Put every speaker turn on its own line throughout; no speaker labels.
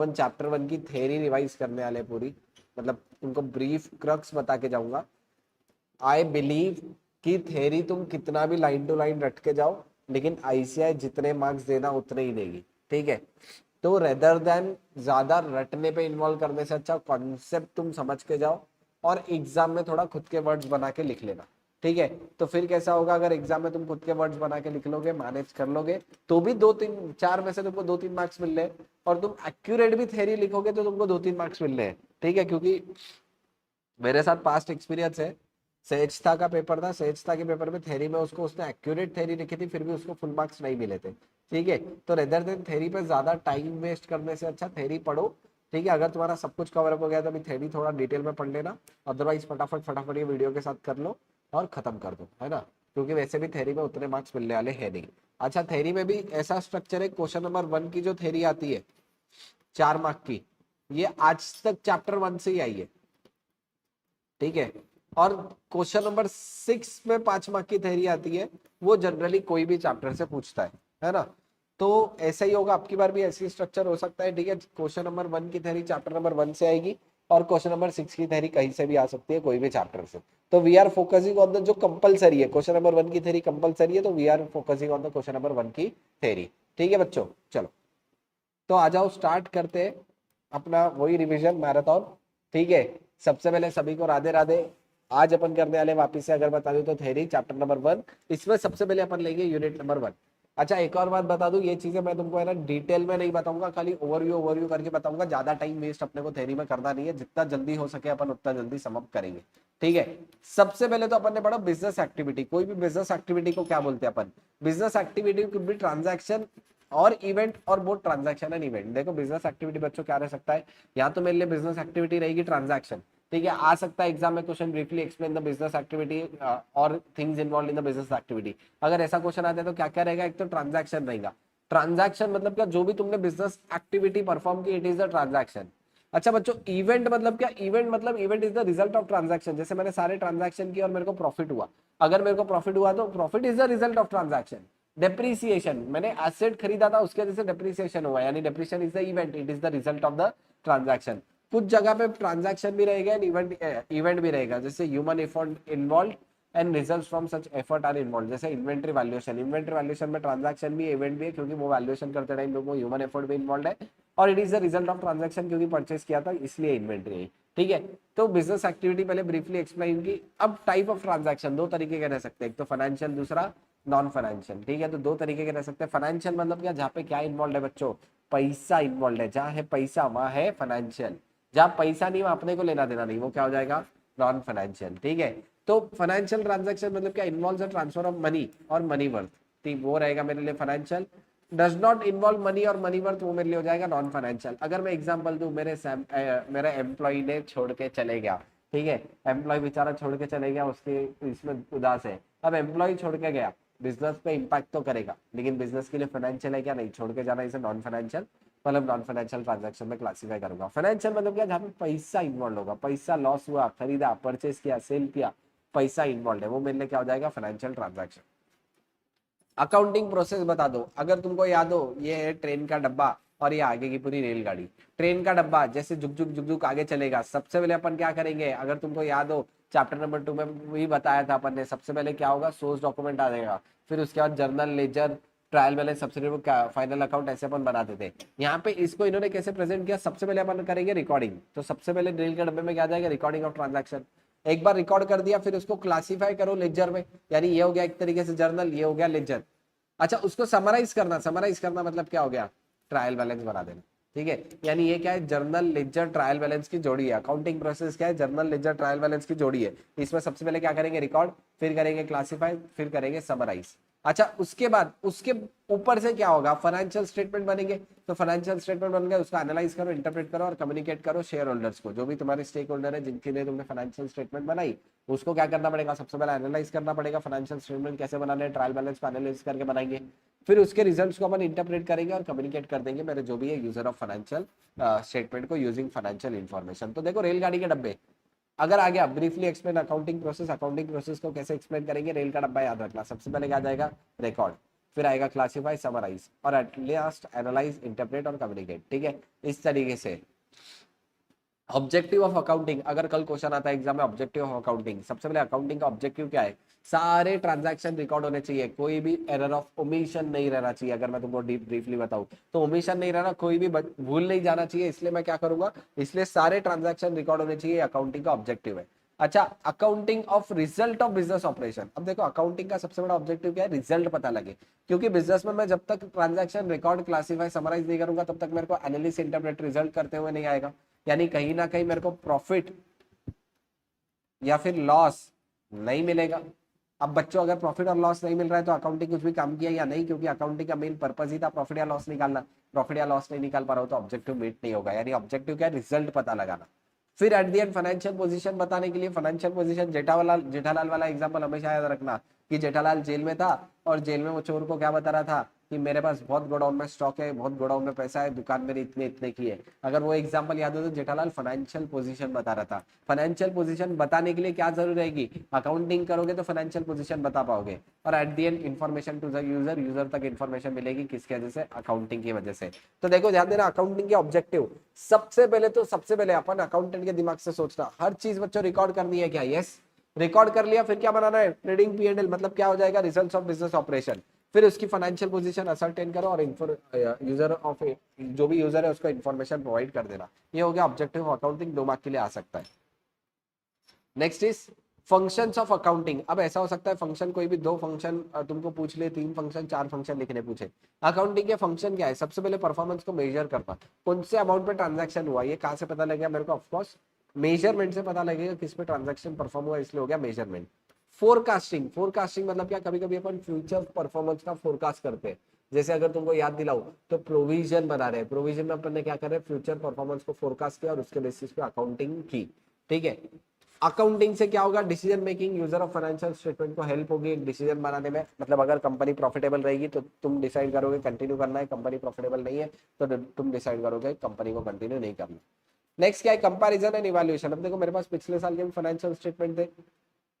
अपन chapter 1 की theory revise करने वाले पूरी, मतलब तुमको ब्रीफ क्रक्स बता के जाऊंगा। आई बिलीव कि थ्योरी तुम कितना भी लाइन टू लाइन रट के जाओ, लेकिन आईसीआई जितने मार्क्स देना उतने ही देगी, ठीक है। तो रेदर देन ज्यादा रटने पे इन्वॉल्व करने से अच्छा कॉन्सेप्ट तुम समझ के जाओ और एग्जाम में थोड़ा खुद के वर्ड्स बना के लिख लेना, ठीक है। तो फिर कैसा होगा, अगर एग्जाम में तुम खुद के वर्ड्स बना के लिख लोगे, मैनेज कर लोगे, तो भी 2-3-4 में से तुमको 2-3 मार्क्स मिल रहे हैं। और तुम एक्यूरेट भी थ्योरी लिखोगे तो तुमको 2-3 मार्क्स मिल रहे हैं, ठीक है। क्योंकि मेरे साथ पास्ट एक्सपीरियंस है, सहजता का पेपर था, सहजता के पेपर में थ्योरी में उसने एक्यूरेट थ्योरी लिखी थी, फिर भी उसको फुल मार्क्स नहीं मिले थे, ठीक है। तो रेदर देन थ्योरी पे ज्यादा टाइम वेस्ट करने से अच्छा थ्योरी पढ़ो, ठीक है। अगर तुम्हारा सब कुछ कवर अप हो गया तो अभी थ्योरी थोड़ा डिटेल में पढ़ लेना, अदरवाइज फटाफट फटाफट ये वीडियो के साथ कर लो और खत्म कर दो, है ना। क्योंकि वैसे भी थ्योरी में उतने मार्क्स मिलने वाले है नहीं। अच्छा, थ्योरी में भी ऐसा स्ट्रक्चर है, क्वेश्चन नंबर 1 की जो थ्योरी आती है 4 मार्क की, ये आज तक चैप्टर 1 से ही आई है, ठीक है। और क्वेश्चन नंबर 6 में 5 मार्क की थ्योरी आती है, वो जनरली कोई भी चैप्टर से पूछता है ना। तो ऐसा ही होगा, आपकी बार भी ऐसी स्ट्रक्चर हो सकता है, ठीक है। क्वेश्चन नंबर 1 की थ्योरी चैप्टर नंबर 1 से आएगी और क्वेश्चन नंबर 6 की थ्योरी कहीं से भी आ सकती है, कोई भी चैप्टर से। तो we are focusing on the जो कंपलसरी है, क्वेश्चन नंबर 1 की थ्योरी कंपलसरी है, तो we are focusing on the question number 1 की थ्योरी, ठीक है बच्चों। चलो, तो आ जाओ, स्टार्ट करते हैं अपना वही रिवीजन मैराथन, ठीक है। सबसे पहले सभी को राधे राधे। आज अपन करने वाले वापिस से अगर बता दूं तो थ्योरी चैप्टर नंबर 1, इसमें सबसे पहले अपन लेंगे यूनिट नंबर 1। अच्छा, एक और बात बता दूं, ये चीजें मैं तुमको है ना डिटेल में नहीं बताऊंगा, खाली ओवरव्यू ओवरव्यू करके बताऊंगा। ज्यादा टाइम वेस्ट अपने को थ्योरी में करना नहीं है, जितना जल्दी हो सके अपन उतना जल्दी समअप करेंगे, ठीक है। सबसे पहले तो अपन ने पढ़ा बिजनेस एक्टिविटी। कोई भी बिजनेस एक्टिविटी को क्या बोलते हैं अपन? Business activity could be transaction और इवेंट, और बोथ ट्रांजैक्शन एंड इवेंट। देखो, बिजनेस एक्टिविटी बच्चों क्या रह सकता है, या तो मेरे लिए बिजनेस एक्टिविटी रहेगी ट्रांजैक्शन, ठीक है। आ सकता है एग्जाम में question, briefly explain the business activity और things involve in the business activity. अगर ऐसा क्वेश्चन आता है तो क्या क्या रहेगा, एक तो ट्रांजैक्शन रहेगा। ट्रांजैक्शन मतलब क्या, जो भी तुमने बिजनेस एक्टिविटी परफॉर्म की, इट इज द ट्रांजैक्शन। अच्छा बच्चों, इवेंट मतलब क्या? इवेंट मतलब event is the result of transaction. जैसे मैंने सारे ट्रांजैक्शन किए और मेरे को प्रॉफिट हुआ, अगर मेरे को प्रॉफिट हुआ तो profit is the result of transaction. Depreciation, मैंने एसेट खरीदा था, उसके वजह से डेप्रीसिएशन हुआ, यानी depreciation is the event, it is the result of the transaction. कुछ जगह पे ट्रांजैक्शन भी रहेगा एंड इवेंट भी रहेगा, जैसे human effort involve and results from such effort are involve. जैसे इन्वेंट्री वैल्यूएशन, इन्वेंट्री वैल्यूएशन में ट्रांजैक्शन भी इवेंट भी है, क्योंकि वो वैल्यूएशन करते टाइम लोगों को ह्यूमन एफर्ट भी इन्वॉल्व है, और it is the result of transaction, क्योंकि परचेस किया था इसलिए इन्वेंट्री है, ठीक है। तो बिजनेस एक्टिविटी पहले ब्रीफली एक्सप्लेन की। अब टाइप ऑफ ट्रांजैक्शन दो तरीके के रह सकते हैं, एक तो फाइनेंशियल, दूसरा नॉन फाइनेंशियल, ठीक है। तो दो तरीके के रह सकते हैं। फाइनेंशियल मतलब क्या, जहाँ पे क्या इन्वॉल्व है बच्चों, पैसा इन्वॉल्व है। जहाँ है पैसा वहां है फाइनेंशियल, जहाँ पैसा नहीं वहां अपने को लेना देना नहीं, वो क्या हो जाएगा, नॉन फाइनेंशियल, ठीक है। तो फाइनेंशियल ट्रांजैक्शन मतलब क्या, इन्वॉल्व ट्रांसफर ऑफ मनी और मनी वर्थ, ठीक, वो रहेगा मेरे लिए financial. Does not involve money और मनी वर्थ, वो मेरे लिए हो जाएगा नॉन फाइनेंशियल। अगर मैं एग्जांपल दूं, मेरे एम्प्लॉय ने छोड़ के चले गया, ठीक है। एम्प्लॉय बेचारा छोड़ के चले गया, उसके इसमें उदास है। अब एम्प्लॉय छोड़ के गया, बिजनेस पे इम्पैक्ट तो करेगा, लेकिन बिजनेस के लिए फाइनेंशियल है क्या, नहीं। छोड़ के जाना इसे नॉन फाइनेंशियल, मतलब नॉन फाइनेंशियल ट्रांजैक्शन में क्लासिफाई करूंगा। फाइनेंशियल मतलब क्या, जहाँ पे पैसा इन्वॉल्व होगा, पैसा लॉस हुआ, खरीदा, परचेस किया, सेल किया, पैसा इन्वॉल्व है, वो मेरे लिए क्या हो जाएगा, फाइनेंशियल ट्रांजैक्शन। अकाउंटिंग प्रोसेस बता दो। अगर तुमको याद हो, ये है ट्रेन का डब्बा और ये आगे की पूरी रेलगाड़ी। ट्रेन का डब्बा जैसे झुक झुक झुक झुक आगे चलेगा, सबसे पहले अपन क्या करेंगे, अगर तुमको याद हो चैप्टर नंबर 2 में भी बताया था अपन ने, सबसे पहले क्या होगा, सोर्स डॉक्यूमेंट आ जाएगा, फिर उसके बाद journal, ledger, trial balance, subsidy, final account, ऐसे अपन बनाते थे। यहाँ पे इसको इन्होंने कैसे प्रेजेंट किया, सबसे पहले अपन करेंगे रिकॉर्डिंग। तो सबसे पहले रेल के डब्बे में क्या जाएगा, रिकॉर्डिंग ऑफ ट्रांजैक्शन। एक बार रिकॉर्ड कर दिया, फिर उसको क्लासीफाई करो लेजर में, यानी ये हो गया एक तरीके से जर्नल, ये हो गया लेजर। अच्छा, उसको समराइज करना, समराइज करना मतलब क्या हो गया, ट्रायल बैलेंस बना देना, ठीक है। यानी ये क्या है, जर्नल लेजर ट्रायल बैलेंस की जोड़ी है। अकाउंटिंग प्रोसेस क्या है, जर्नल लेजर ट्रायल बैलेंस की जोड़ी है। इसमें सबसे पहले क्या करेंगे, रिकॉर्ड, फिर करेंगे क्लासिफाई, फिर करेंगे समराइज। अच्छा, उसके बाद उसके ऊपर से क्या होगा, फाइनेंशियल स्टेटमेंट बनेंगे। तो फाइनेंशियल स्टेटमेंट बन गए, उसको एनालाइज करो, इंटरप्रेट करो और कम्युनिकेट करो शेयर होल्डर्स को, जो भी तुम्हारे स्टेक होल्डर है जिनके लिए तुमने फाइनेंशियल स्टेटमेंट बनाई, उसको क्या करना पड़ेगा, सबसे पहले एनालाइज करना पड़ेगा फाइनेंशियल स्टेटमेंट कैसे बनाने हैं, ट्रायल बैलेंस को एनालाइज करके बनाएंगे, फिर उसके रिजल्ट्स को अपन इंटरप्रेट करेंगे और कम्युनिकेट कर देंगे मेरे जो भी है यूजर ऑफ फाइनेंशियल स्टेटमेंट को यूजिंग फाइनेंशियल इन्फॉर्मेशन। तो देखो, रेलगाड़ी के डब्बे अगर आ गया, briefly explain accounting process. Accounting process को कैसे एक्सप्लेन करेंगे, रेल का डब्बा याद रखना। सबसे पहले क्या जाएगा, रिकॉर्ड, फिर आएगा क्लासीफाई, समराइज, और एट लास्ट एनालाइज, इंटरप्रेट और कम्युनिकेट। ठीक है, इस तरीके से। ऑब्जेक्टिव ऑफ अकाउंटिंग, अगर कल क्वेश्चन आता है एग्जाम में ऑब्जेक्टिव ऑफ अकाउंटिंग, सबसे पहले अकाउंटिंग का ऑब्जेक्टिव क्या है? सारे ट्रांजैक्शन रिकॉर्ड होने चाहिए, कोई भी एरर ऑफ ओमिशन नहीं रहना चाहिए। अगर मैं तुमको डीप ब्रीफली बताऊं तो ओमिशन नहीं रहना, कोई भी भूल नहीं जाना चाहिए, इसलिए मैं क्या करूंगा, इसलिए सारे ट्रांजैक्शन रिकॉर्ड होने चाहिए, अकाउंटिंग का ऑब्जेक्टिव है। अच्छा, accounting of result of business operation. अब देखो अकाउंटिंग का सबसे बड़ा ऑब्जेक्टिव क्या है? रिजल्ट पता लगे, क्योंकि बिजनेस में मैं जब तक ट्रांजैक्शन रिकॉर्ड, क्लासीफाई, समराइज नहीं करूंगा तब तक मेरे को एनालिसिस, इंटरप्रेट, रिजल्ट करते हुए नहीं आएगा। यानी कहीं ना कहीं मेरे को प्रॉफिट या फिर लॉस नहीं मिलेगा। अब बच्चों अगर प्रॉफिट और लॉस नहीं मिल रहा है तो अकाउंटिंग कुछ भी काम किया या नहीं, क्योंकि अकाउंटिंग का मेन पर्पज ही था प्रॉफिट या लॉस निकालना। प्रॉफिट या लॉस नहीं निकाल पा रहा हो तो ऑब्जेक्टिव मीट नहीं होगा। यानी ऑब्जेक्टिव क्या है? रिजल्ट पता लगाना। फिर eight the and financial position बताने के लिए, फाइनेंशियल पोजीशन, जेठालाल वाला एग्जांपल हमेशा याद रखना कि जेठालाल जेल में था और जेल में वो चोर को क्या बता रहा था कि मेरे पास बहुत गोडाउन में स्टॉक है, बहुत गोडाउन में पैसा है, दुकान मेरी इतने इतने की है। अगर वो एग्जांपल याद हो तो जेठालाल फाइनेंशियल पोजीशन बता रहा था। फाइनेंशियल पोजीशन बताने के लिए क्या जरूर रहेगी? अकाउंटिंग करोगे तो फाइनेंशियल पोजीशन बता पाओगे, और at the end information to the user, user तक इन्फॉर्मेशन मिलेगी किसकी वजह से? अकाउंटिंग की वजह से। तो देखो ध्यान देना, अकाउंटिंग के ऑब्जेक्टिव, सबसे पहले अपन अकाउंटेंट के दिमाग से सोचना, हर चीज बच्चों रिकॉर्ड करनी है क्या? यस, रिकॉर्ड कर लिया, फिर क्या बनाना है? ट्रेडिंग P&L, मतलब क्या हो जाएगा? Results of business operation. फिर उसकी फाइनेंशियल पोजीशन असरटेन करो और यूजर ऑफ, जो भी यूजर है उसको इन्फॉर्मेशन प्रोवाइड कर देना। ये हो गया ऑब्जेक्टिव ऑफ अकाउंटिंग, 2 मार्क के लिए आ सकता है। Next is functions of accounting. अब ऐसा हो सकता है फंक्शन, कोई भी 2 फंक्शन तुमको पूछ ले, 3 फंक्शन, 4 फंक्शन लिखने पूछे। अकाउंटिंग के फंक्शन क्या है? सबसे पहले परफॉर्मेंस को मेजर करना, कौन से अमाउंट पे ट्रांजैक्शन हुआ, ये कहाँ से पता लगेगा मेरे को? ऑफकोर्स मेजरमेंट से पता लगेगा किस पे ट्रांजैक्शन परफॉर्म हुआ, इसलिए हो गया मेजरमेंट। फोरकास्टिंग, फोरकास्टिंग मतलब क्या? कभी कभी अपन फ्यूचर परफॉर्मेंस का फोरकास्ट करते हैं। जैसे अगर तुमको याद दिलाओ तो प्रोविजन बना रहे हैं, प्रोविजन में अपन ने क्या कर रहे हैं? फ्यूचर परफॉर्मेंस को फोरकास्ट किया और उसके बेसिस पे अकाउंटिंग की। ठीक है, अकाउंटिंग से क्या होगा? Decision making, user of financial statement को हेल्प होगी एक डिसीजन बनाने में। मतलब अगर कंपनी प्रॉफिटेबल रहेगी तो तुम डिसाइड करोगे कंटिन्यू करना है, कंपनी प्रॉफिटेबल नहीं है तो तुम डिसाइड करोगे कंपनी को कंटिन्यू नहीं करना। नेक्स्ट क्या है? Comparison and evaluation. अब देखो मेरे पास पिछले साल के भी फाइनेंशियल स्टेटमेंट थे,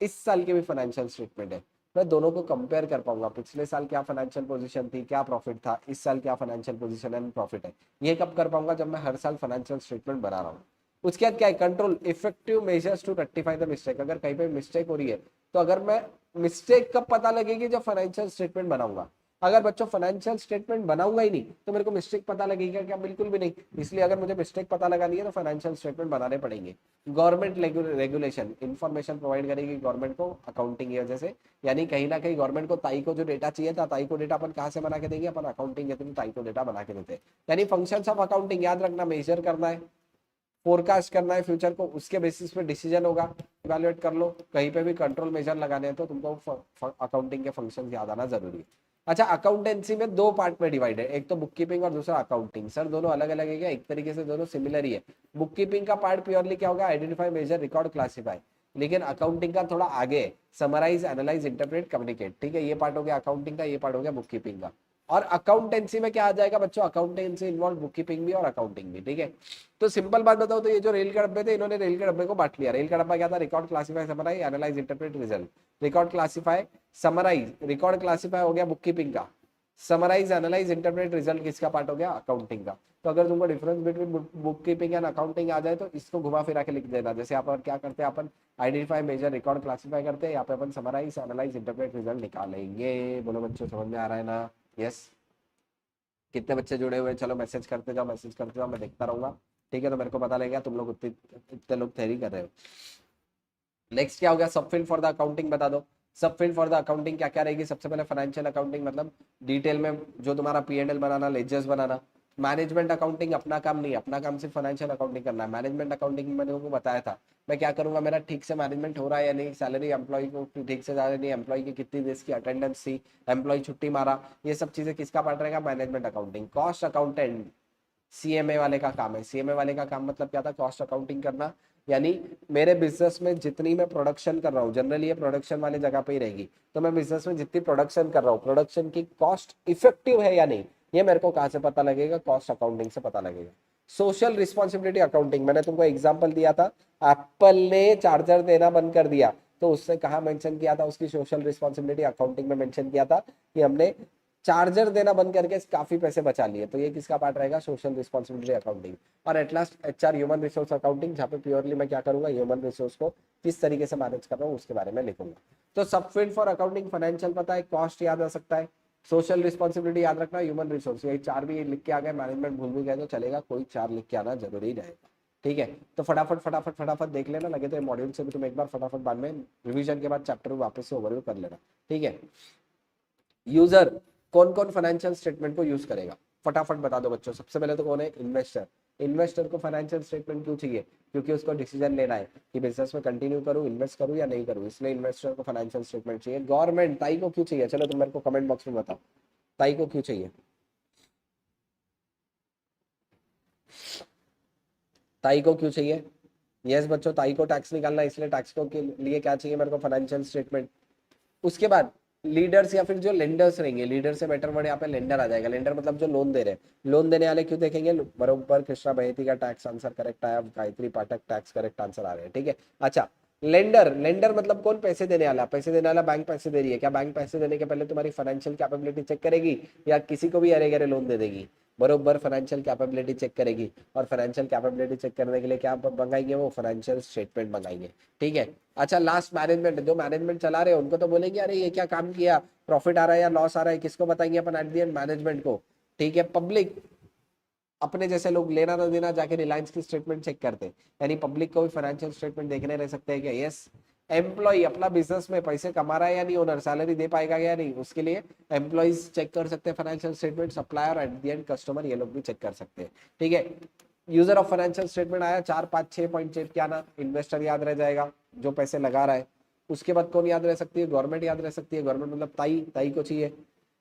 इस साल के भी फाइनेंशियल स्टेटमेंट है, मैं दोनों को कंपेयर कर पाऊंगा। पिछले साल क्या फाइनेंशियल पोजीशन थी, क्या प्रॉफिट था, इस साल क्या फाइनेंशियल पोजीशन एंड प्रॉफिट है। ये कब कर पाऊंगा? जब मैं हर साल फाइनेंशियल स्टेटमेंट बना रहा हूँ। उसके बाद क्या है? Control, effective measures to rectify the mistake. अगर कहीं पे मिस्टेक हो रही है तो अगर मैं, मिस्टेक कब पता लगेगी? जब फाइनेंशियल स्टेटमेंट बनाऊंगा। अगर बच्चों फाइनेंशियल स्टेटमेंट बनाऊंगा ही नहीं तो मेरे को मिस्टेक पता लगेगा क्या? बिल्कुल भी नहीं। इसलिए अगर मुझे मिस्टेक पता लगानी है तो फाइनेंशियल स्टेटमेंट बनाने पड़ेंगे। गवर्नमेंट रेगुलेशन, इन्फॉर्मेशन प्रोवाइड करेगी गवर्नमेंट को अकाउंटिंग की वजह से। यानी कहीं ना कहीं गवर्नमेंट को ताई को जो डेटा चाहिए था, ताई को डेटा अपन कहाँ से बना के देंगे? अपन अकाउंटिंग के थ्रू ताई को डेटा बना के देते हैं। यानी फंक्शंस ऑफ अकाउंटिंग याद रखना, मेजर करना है, फोरकास्ट करना है फ्यूचर को, उसके बेसिस पे डिसीजन होगा। इवैल्यूएट कर लो, कहीं पे भी कंट्रोल मेजर लगाने हैं तो तुमको अकाउंटिंग के फंक्शन याद आना जरूरी है। अच्छा, अकाउंटेंसी में 2 पार्ट में डिवाइड है, एक तो बुक कीपिंग और दूसरा अकाउंटिंग। सर दोनों अलग अलग है क्या? एक तरीके से दोनों सिमिलर ही है। बुक कीपिंग का पार्ट प्योरली क्या होगा? Identify, measure, record, classify. लेकिन अकाउंटिंग का थोड़ा आगे, समराइज, एनालाइज, इंटरप्रेट, कम्युनिकेट। ठीक है, ये पार्ट हो गया अकाउंटिंग का, ये पार्ट हो गया बुक कीपिंग का। और अकाउंटेंसी में क्या आ जाएगा बच्चों? अकाउंटेंसी इन्वॉल्व बुक कीपिंग भी और अकाउंटिंग भी। ठीक है, तो सिंपल बात बताओ तो ये जो रेल के डब्बे थे, इन्होंने रेल के डब्बे को बांट लिया। रेल का डब्बा क्या था? Record, classify, summarise, analyse, interpret, result. Record, classify, summarise, record classify हो गया बुक कीपिंग का, समराइज, एनालाइज, इंटरप्रेट, रिजल्ट किसका पार्ट हो गया? अकाउंटिंग का। तो अगर तुमको difference between book keeping and accounting आ जाए तो इसको घुमा फिरा के लिख देना। जैसे यहाँ पर क्या करते हैं अपन? आइडेंटिफाई, मेजर, रिकॉर्ड, क्लासीफाई करते हैं, यहाँ पे अपन समराइज, एनालाइज, इंटरप्रेट, रिजल्ट निकालेंगे। बोलो बच्चों समझ में आ रहा है ना? यस। कितने बच्चे जुड़े हुए? चलो मैसेज करते जाओ, मैसेज करते जाओ, मैं देखता रहूंगा। ठीक है, तो मेरे को पता लगेगा तुम लोग इतने लोग तैयारी कर रहे हो। नेक्स्ट क्या हो गया? सब फील्ड फॉर द अकाउंटिंग बता दो। सब फील्ड फॉर द अकाउंटिंग क्या क्या रहेगी? सबसे पहले फाइनेंशियल अकाउंटिंग, मतलब डिटेल में जो तुम्हारा P&L बनाना, लेजर्स बनाना। मैनेजमेंट अकाउंटिंग अपना काम नहीं, अपना काम सिर्फ फाइनेंशियल अकाउंटिंग करना है। मैनेजमेंट अकाउंटिंग मैंने उनको बताया था, मैं क्या करूंगा, मेरा ठीक से मैनेजमेंट हो रहा है या नहीं, सैलरी एम्प्लॉय को ठीक से जा रही नहीं, एम्प्लॉय की कितनी देर की अटेंडेंस थी, एम्प्लॉय छुट्टी मारा, ये सब चीजें किसका पार्ट रहेगा? Management accounting. Cost accountant CMA वाले का काम है। CMA वाले का काम मतलब क्या था? कॉस्ट अकाउंटिंग करना। यानी मेरे बिजनेस में जितनी मैं प्रोडक्शन कर रहा हूँ, जनरली ये प्रोडक्शन वाले जगह पे ही रहेगी, तो मैं बिजनेस में जितनी प्रोडक्शन कर रहा हूँ, प्रोडक्शन की कॉस्ट इफेक्टिव है या नहीं, ये मेरे को कहाँ से पता लगेगा? कॉस्ट अकाउंटिंग से पता लगेगा। सोशल रिस्पॉन्सिबिलिटी अकाउंटिंग, मैंने तुमको एग्जाम्पल दिया था, एप्पल ने चार्जर देना बंद कर दिया तो उससे कहा मेंशन किया था? उसकी सोशल रिस्पॉन्सिबिलिटी अकाउंटिंग में मेंशन किया था कि हमने चार्जर देना बंद करके काफी पैसे बचा लिए। तो ये किसका पार्ट रहेगा, सोशल रिस्पॉन्सिबिलिटी अकाउंटिंग। और at last HR, human resource accounting, जहाँ पे प्योरली मैं क्या करूंगा, ह्यूमन रिसोर्स को किस तरीके से मैनेज कर रहा हूँ उसके बारे में लिखूंगा। तो सब फील्ड फॉर अकाउंटिंग, फाइनेंशियल पता है, कॉस्ट याद आ सकता है, सोशल रिस्पॉन्सिबिलिटी याद रखना, ह्यूमन रिसोर्स, यही चार भी लिख के आ गए, मैनेजमेंट भूल भी गए तो चलेगा, कोई चार लिख के आना जरूरी रहेगा। ठीक है, तो फटाफट फटाफट फटाफट देख लेना, लगे तो मॉड्यूल से भी तुम एक बार फटाफट बाद में रिवीजन के बाद चैप्टर वापस से ओवरव्यू कर लेना। ठीक है, यूजर कौन कौन फाइनेंशियल स्टेटमेंट को यूज करेगा, फटाफट बता दो बच्चों। सबसे पहले तो कौन है, इन्वेस्टर। इन्वेस्टर को फाइनेंशियल स्टेटमेंट क्यों चाहिए, क्योंकि उसको डिसीजन लेना है कि बिजनेस में कंटिन्यू करूं, इन्वेस्ट करूं या नहीं करूं, इसलिए इन्वेस्टर को फाइनेंशियल स्टेटमेंट चाहिए। गवर्नमेंट, ताई को क्यों चाहिए, चलो तुम मेरे को कमेंट बॉक्स में बताओ, ताई को क्यों चाहिए, ताई को क्यों चाहिए। यस बच्चों, ताई को टैक्स निकालना है, इसलिए टैक्स को के लिए क्या चाहिए मेरे को, फाइनेंशियल स्टेटमेंट। उसके बाद लीडर्स या फिर जो लेंडर्स रहेंगे, लीडर से बेटर वर्ड यहाँ पे लेंडर आ जाएगा। लेंडर मतलब जो लोन दे रहे हैं, लोन देने वाले क्यों देखेंगे, बरोबर कृष्णा बहेती का टैक्स आंसर करेक्ट आया, गायत्री पाठक टैक्स करेक्ट आंसर आ रहे हैं। ठीक है, अच्छा लेंडर, लेंडर मतलब कौन, पैसे देने वाला। पैसे देने वाला बैंक पैसे दे रही है, क्या बैंक पैसे देने के पहले तुम्हारी फाइनेंशियल कैपेबिलिटी चेक करेगी या किसी को भी अरे गरे लोन दे देगी, बरोबर फाइनेंशियल कैपेबिलिटी चेक करेगी। और फाइनेंशियल कैपेबिलिटी चेक करने के लिए क्या मंगाएंगे, वो फाइनेंशियल स्टेटमेंट मंगाएंगे। ठीक है, अच्छा लास्ट मैनेजमेंट, जो मैनेजमेंट चला रहे हैं उनको तो बोलेंगे अरे ये क्या काम किया, प्रॉफिट आ रहा है या लॉस आ रहा है, किसको बताएंगे अपन, एट द एंड मैनेजमेंट को। ठीक है, पब्लिक, अपने जैसे लोग लेना ना देना जाके रिलायंस की स्टेटमेंट चेक करते हैं, यानी पब्लिक को भी फाइनेंशियल स्टेटमेंट देखने रह सकते हैं क्या, यस। एम्प्लॉय अपना बिजनेस में पैसे कमा रहा है या नहीं, ओनर सैलरी दे पाएगा या नहीं, उसके लिए एम्प्लॉइज चेक कर सकते हैं financial statement, supplier eight the and customer, ये लोग भी चेक कर सकते हैं। ठीक है, यूजर ऑफ फाइनेंशियल स्टेटमेंट आया, 4 5 6 पॉइंट चेक किया ना, इन्वेस्टर याद रह जाएगा जो पैसे लगा रहा है। उसके बाद कौन याद रह सकती है, गवर्नमेंट याद रह सकती है, गवर्नमेंट मतलब ताई, ताई को चाहिए।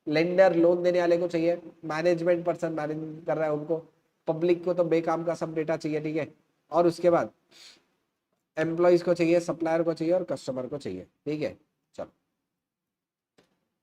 लेंडर लोन देने वाले को चाहिए, मैनेजमेंट पर्सन मैनेज कर रहा है उनको, पब्लिक को तो बेकाम का सब डेटा चाहिए। ठीक है, और उसके बाद एम्प्लॉयज को चाहिए, सप्लायर को चाहिए और कस्टमर को चाहिए। ठीक है, चलो